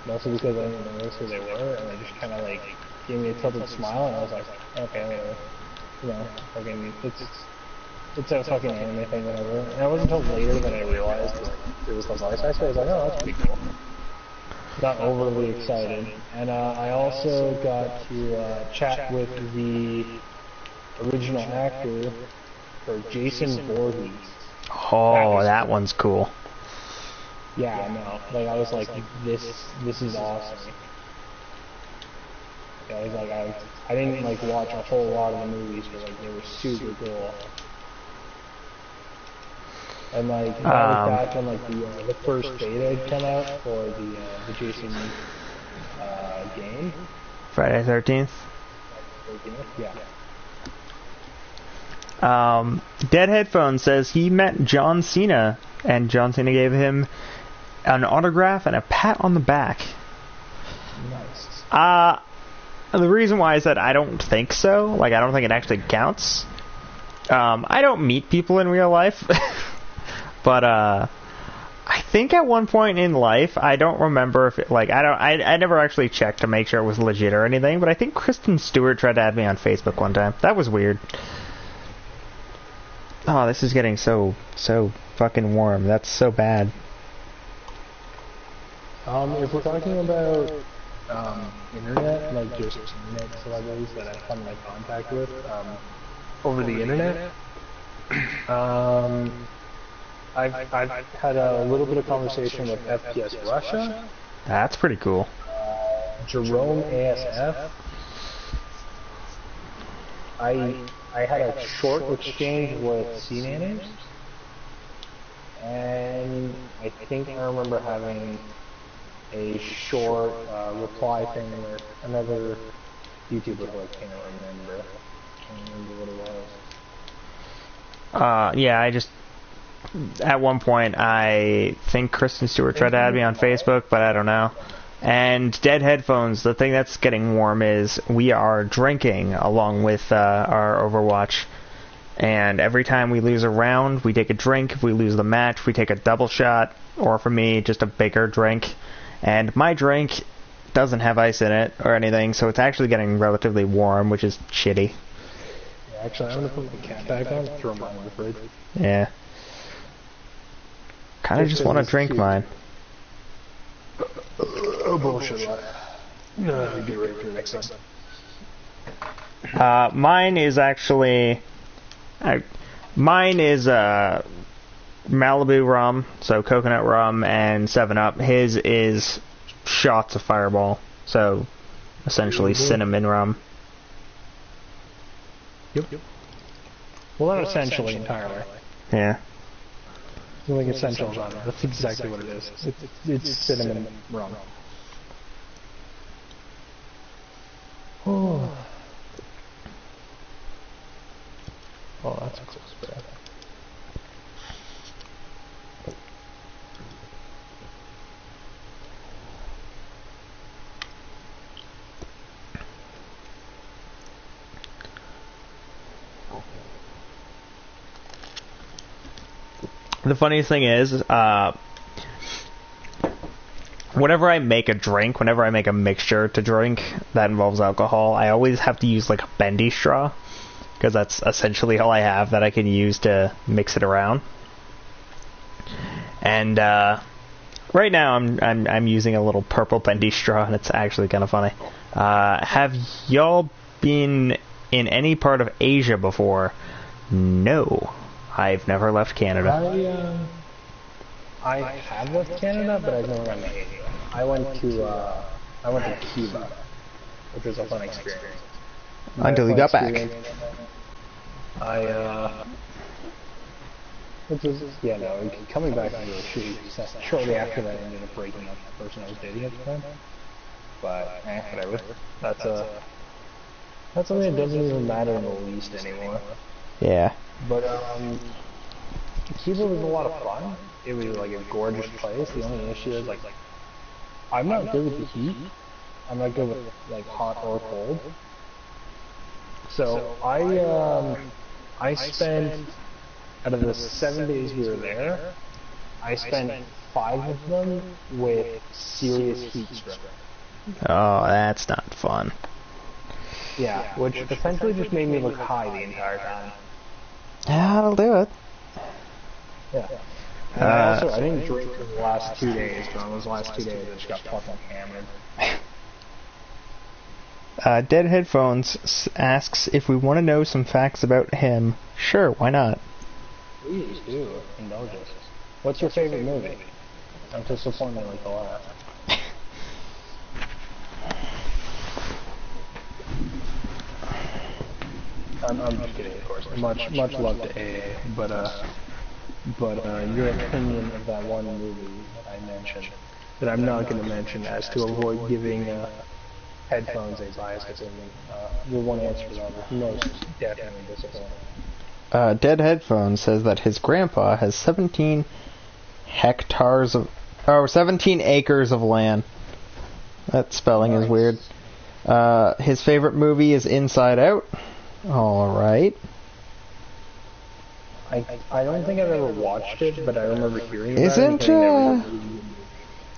Mostly because I didn't notice who they were, and they just kind of like gave me a tilted smile, and I was like, okay, whatever. You know, fucking, it's it's a fucking anime thing, whatever. And it wasn't until later that I realized that it was the voice actor. I was like, oh, that's pretty cool. Got overly excited. And I also got to chat with the original actor for Jason Voorhees. Oh, that one's cool. Yeah, I know. Like, I was like, this is awesome. Yeah, I was like, I didn't like watch a whole lot of the movies, but like they were super cool. And like that was back when like the first beta had come out for the Jason game. Friday 13th. Yeah. Dead Headphone says he met John Cena, and John Cena gave him an autograph and a pat on the back. Nice. The reason why is that I don't think so. Like, I don't think it actually counts. I don't meet people in real life. But, I think at one point in life, I don't remember if it, like, I never actually checked to make sure it was legit or anything, but I think Kristen Stewart tried to add me on Facebook one time. That was weird. Oh, this is getting so fucking warm. That's so bad. If we're talking about internet, like just internet celebrities that I've come in contact with over the internet, I've had a little bit of conversation with FPS Russia. That's pretty cool. Jerome ASF. I had a short exchange with CNanners, and I think I remember having a short reply thing with another YouTuber who I can't remember. What it was. Yeah, at one point, I think Kristen Stewart tried to add me on Facebook, but I don't know. And Dead Headphones, the thing that's getting warm is we are drinking along with our Overwatch. And every time we lose a round, we take a drink. If we lose the match, we take a double shot. Or for me, just a bigger drink. And my drink doesn't have ice in it or anything, so it's actually getting relatively warm, which is shitty. Yeah, actually, I'm going to put my cap back on and throw mine in the fridge. Yeah. Kind of just want to drink mine. Oh, bullshit. Get ready for the next time. Mine is actually... mine is Malibu rum, so coconut rum and 7-Up. His is shots of Fireball, so essentially cinnamon rum. Yep. Well, not essentially entirely. Yeah. Like essentials on it. That's exactly what it is. It's cinnamon rum. Oh, that's a close spread. The funniest thing is, whenever I make a drink, whenever I make a mixture to drink that involves alcohol, I always have to use like a bendy straw, because that's essentially all I have that I can use to mix it around. And right now I'm using a little purple bendy straw, and it's actually kind of funny. Have y'all been in any part of Asia before? No. I've never left Canada. I have left Canada, but I've never gone to Asia. I went to Cuba, which was a fun experience. Until you got back. Coming back into a shitty. Shortly after that, I ended up breaking up with the person I was dating at the time. But whatever. That's something that doesn't even matter in the least anymore. Yeah. But Cuba was a lot of fun. It was like a gorgeous place. The only issue is like I'm not good with the heat. I'm not good with like hot or cold. So I spent out of the 7 days we were there, I spent 5 of them with serious heat stroke. Oh, that's not fun. Yeah, which essentially just made me look high the entire time. Yeah, that'll do it. Yeah. And I didn't drink for the last 2 days, but on those last 2 days I just got fucking hammered. Dead Headphones asks if we want to know some facts about him. Sure, why not? Please do. Indulge us. What's your favorite movie? I'm disappointed like the last. I'm just kidding, of course. Much love to AA, but your opinion of that one movie that I mentioned, that I'm not going to mention, as to avoid giving Headphones a biased opinion. Your one answer to that is most definitely disappointing. Dead Headphones says that his grandpa has 17 acres of land. That spelling is weird. His favorite movie is Inside Out. Alright. I don't think I've ever watched it, but I remember hearing about it.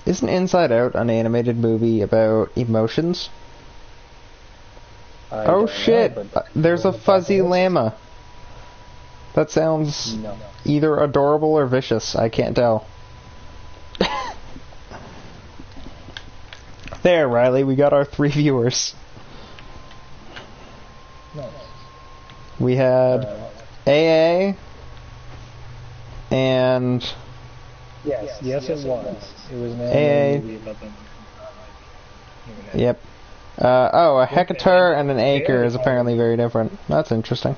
Isn't Inside Out an animated movie about emotions? Oh shit! There's a fuzzy llama. That sounds either adorable or vicious. I can't tell. There, Riley, we got our 3 viewers. Nice. We had AA and... Yes, it was. It was an AA. movie about them. Yep. A hectare and an acre is apparently very different. That's interesting.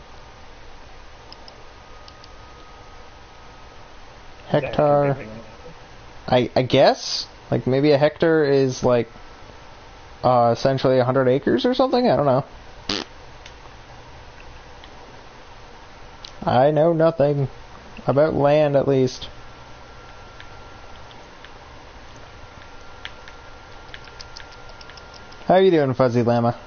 Hectare... I guess? Like, maybe a hectare is, like, essentially 100 acres or something? I don't know. I know nothing about land, at least. How you doing, Fuzzy Llama?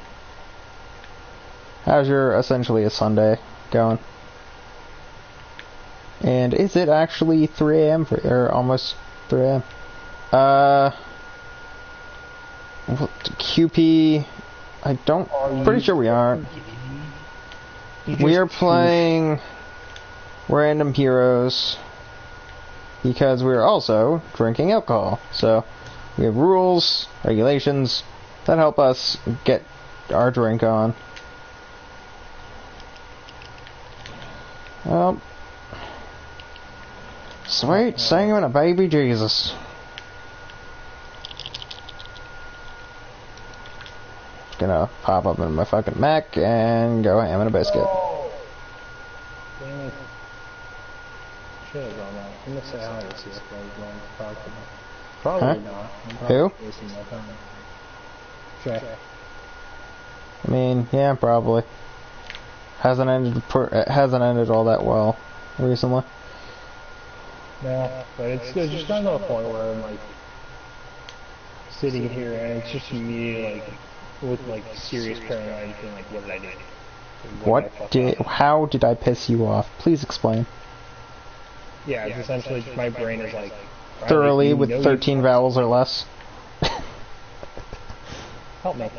How's your essentially a Sunday going? And is it actually 3 a.m. or almost 3 a.m.? QP, pretty sure we aren't. We are playing Random Heroes because we're also drinking alcohol. So we have rules, regulations that help us get our drink on. Sweet singing a baby Jesus. Gonna pop up in my fucking Mac and go ham and a biscuit. Oh. Damn it. Shit on that. I'm gonna say hi to see if there's one to talk to. Probably not. Who? Sure. I mean, yeah, probably. Hasn't ended all that well recently. No, but it's just gotten to a point where I'm like sitting here and it's just me like with like serious paranoia and feeling like, what did I do? How did I piss you off? Please explain. Yeah, it's essentially just my brain is like thoroughly with 13 vowels or less. Help me.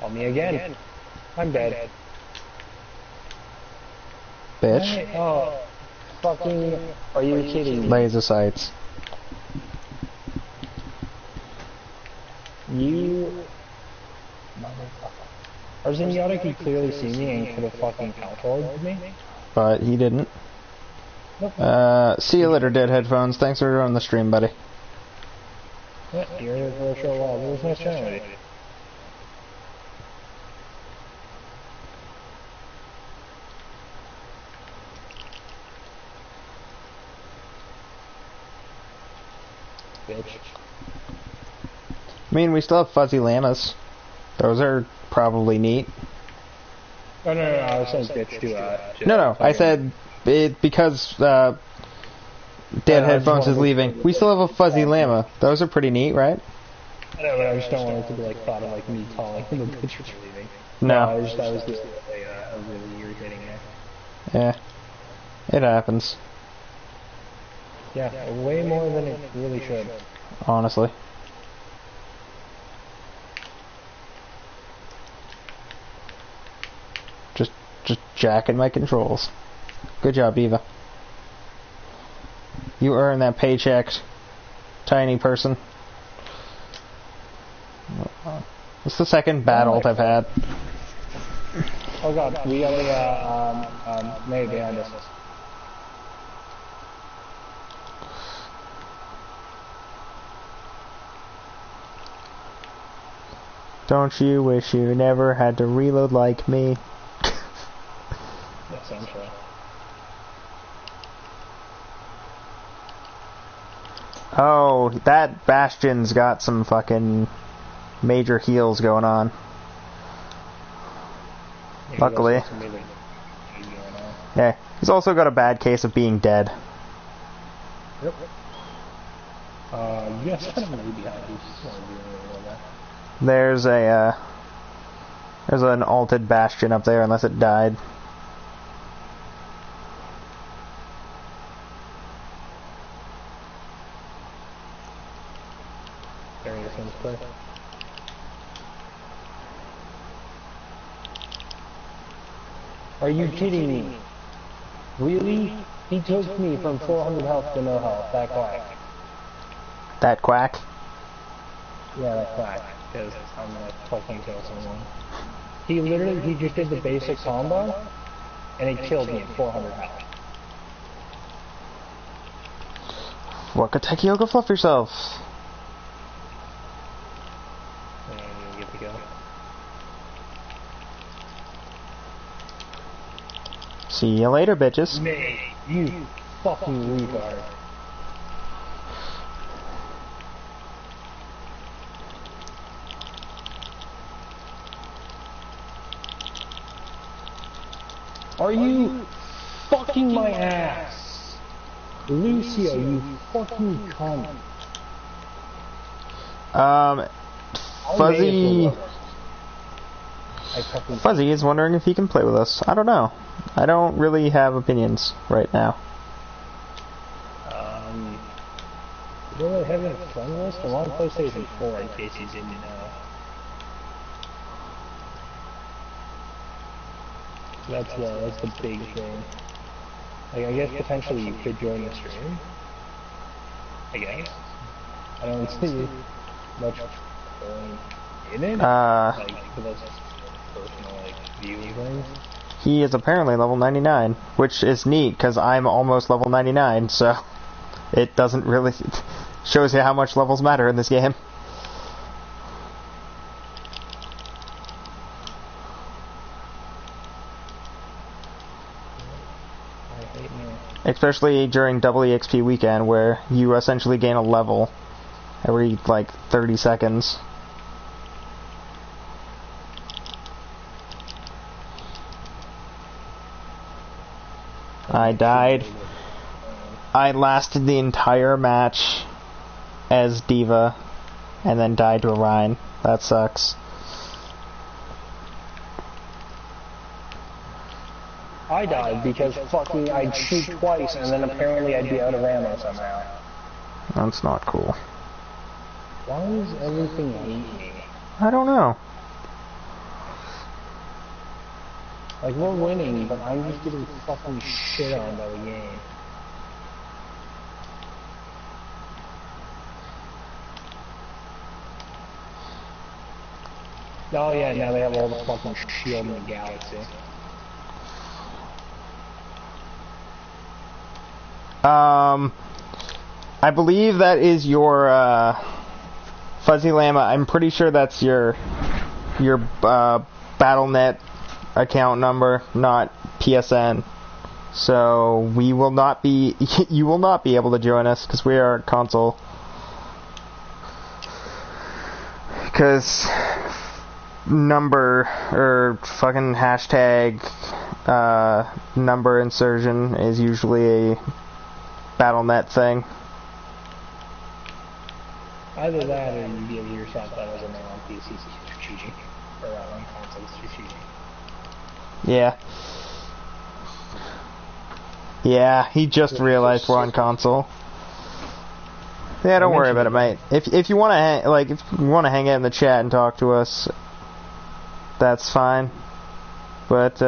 Help me again. I'm dead. Bitch. Oh, fucking, are you kidding me? Laser sights. You motherfucker. Our Zenyatta could clearly see me and could have fucking outrolled me. But he didn't. Nope. See you later, Dead Headphones. Thanks for joining the stream, buddy. Yeah, you're here for a short while. It was nice chatting with you. Bitch. I mean, we still have fuzzy llamas. Those are probably neat. Oh, no, I was saying bitch to, No, I said it because, Dead Headphones is leaving. We still have a fuzzy llama. Those are pretty neat, right? I know, but I just don't want it to be, like, thought of, like, me calling him a bitch for leaving. No. I was just a really irritating act. Yeah. It happens. Yeah, way more than it really should. Honestly. Just jacking my controls. Good job, Diva. You earned that paycheck, tiny person. It's the second battle I've had. Oh god, we got a maybe behind us. Don't you wish you never had to reload like me? Essentially. Oh, that Bastion's got some fucking major heals going on. Yeah, Luckily. Yeah, he's also got a bad case of being dead. Yep. Yes, I don't know behind you. There's a, there's an alted Bastion up there, unless it died. Are you kidding me? Really? He took me from 400 health to no health, that quack. That quack? Yeah, that quack. Because I'm gonna fucking kill someone. He literally, he just did the basic combo, and he killed me at 400 health. Wakateki, go fluff yourself. And you get to go. See you later, bitches. Mate, you fucking retard. Are you fucking my ass? Lucio, you fucking cunt. Fuzzy is wondering if he can play with us. I don't know. I don't really have opinions right now. You don't really have any friend list? I'm on PlayStation 4 in case you didn't know. That's the big thing. Like, I guess potentially you could join the stream. I guess. I don't see much point in it. Like, for those personal, like, viewing things. He is apparently level 99, which is neat, because I'm almost level 99, so it doesn't really... shows you how much levels matter in this game. Especially during double EXP weekend, where you essentially gain a level every, like, 30 seconds. I died. I lasted the entire match as Diva, and then died to Orion. That sucks. I died because fucking I'd shoot twice and then apparently I'd be out of ammo somehow. That's not cool. Why does everything hate me? I don't know. Like, we're winning, but I'm just getting fucking shit on by the game. Oh yeah, now they have all the fucking shield in the galaxy. I believe that is your, Fuzzy Llama. I'm pretty sure that's your BattleNet account number, not PSN. So we will not be, you will not be able to join us, because we are console. Because number, or fucking hashtag, number insertion is usually a BattleNet thing. Either that or you give yourself that as a name on PC since you're cheating. Or on consoles you're cheating. Yeah. Yeah, he just realized we're on console. Yeah, don't worry about it, mate. If you want to if you want to hang out in the chat and talk to us, that's fine. But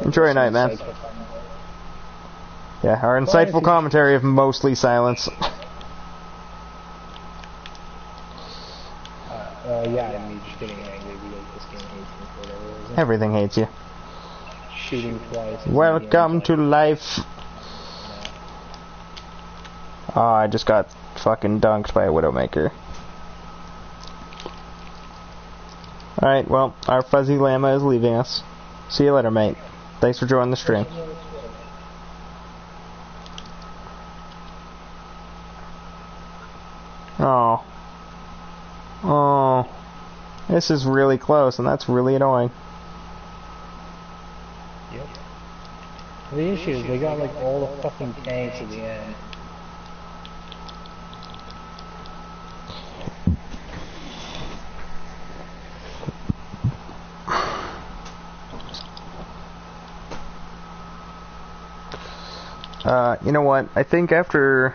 Enjoy your night, man. Yeah, our insightful commentary of mostly silence. Yeah, and me just getting angry because this game hates me for whatever reason. Everything hates you. Shooting twice. Welcome to life. Oh, I just got fucking dunked by a Widowmaker. Alright, well, our fuzzy llama is leaving us. See you later, mate. Thanks for joining the stream. Oh. Oh. This is really close, and that's really annoying. Yep. The issue is they got like all the fucking tanks at the end. You know what? I think after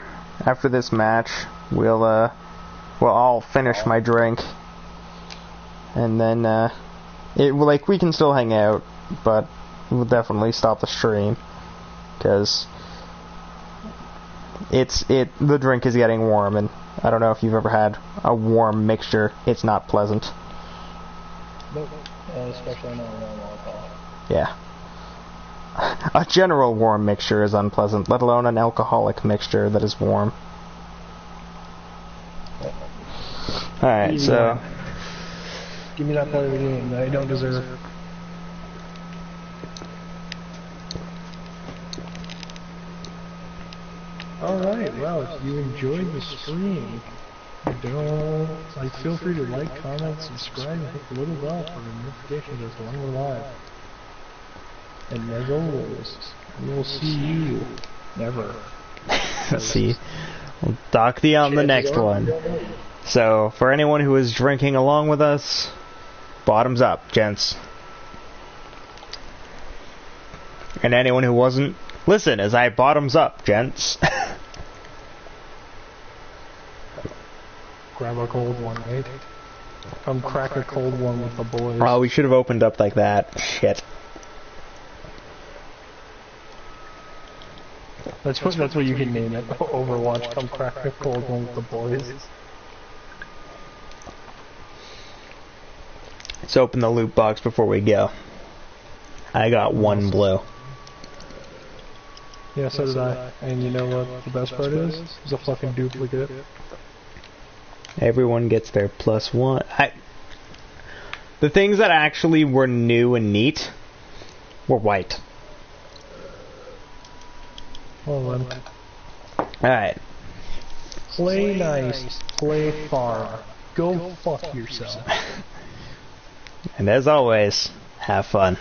this match, we'll I'll finish my drink, and then we can still hang out, but we'll definitely stop the stream because the drink is getting warm, and I don't know if you've ever had a warm mixture. It's not pleasant. Nope. Especially not warm alcohol. Yeah. A general warm mixture is unpleasant, let alone an alcoholic mixture that is warm. Alright, so... Give me that part of the game that I don't deserve. Alright, well, if you enjoyed the stream, feel free to like, comment, subscribe, and hit the little bell for notifications as to when we're live. And as always, we will see you never. See, we'll talk to you on the next one. So, for anyone who is drinking along with us, bottoms up, gents. And anyone who wasn't, listen as I bottoms up, gents. Grab a cold one, right? Come crack a cold one with the boys. Oh, we should have opened up like that. Shit. That's what you can name it. Overwatch. Come crack a cold one with the boys. Let's open the loot box before we go. I got one blue. Yeah, so did I. And you know what the best part is? It's a fucking duplicate. Everyone gets their +1. The things that actually were new and neat were white. Well then. Alright. Play nice, play far. Go fuck yourself. And as always, have fun.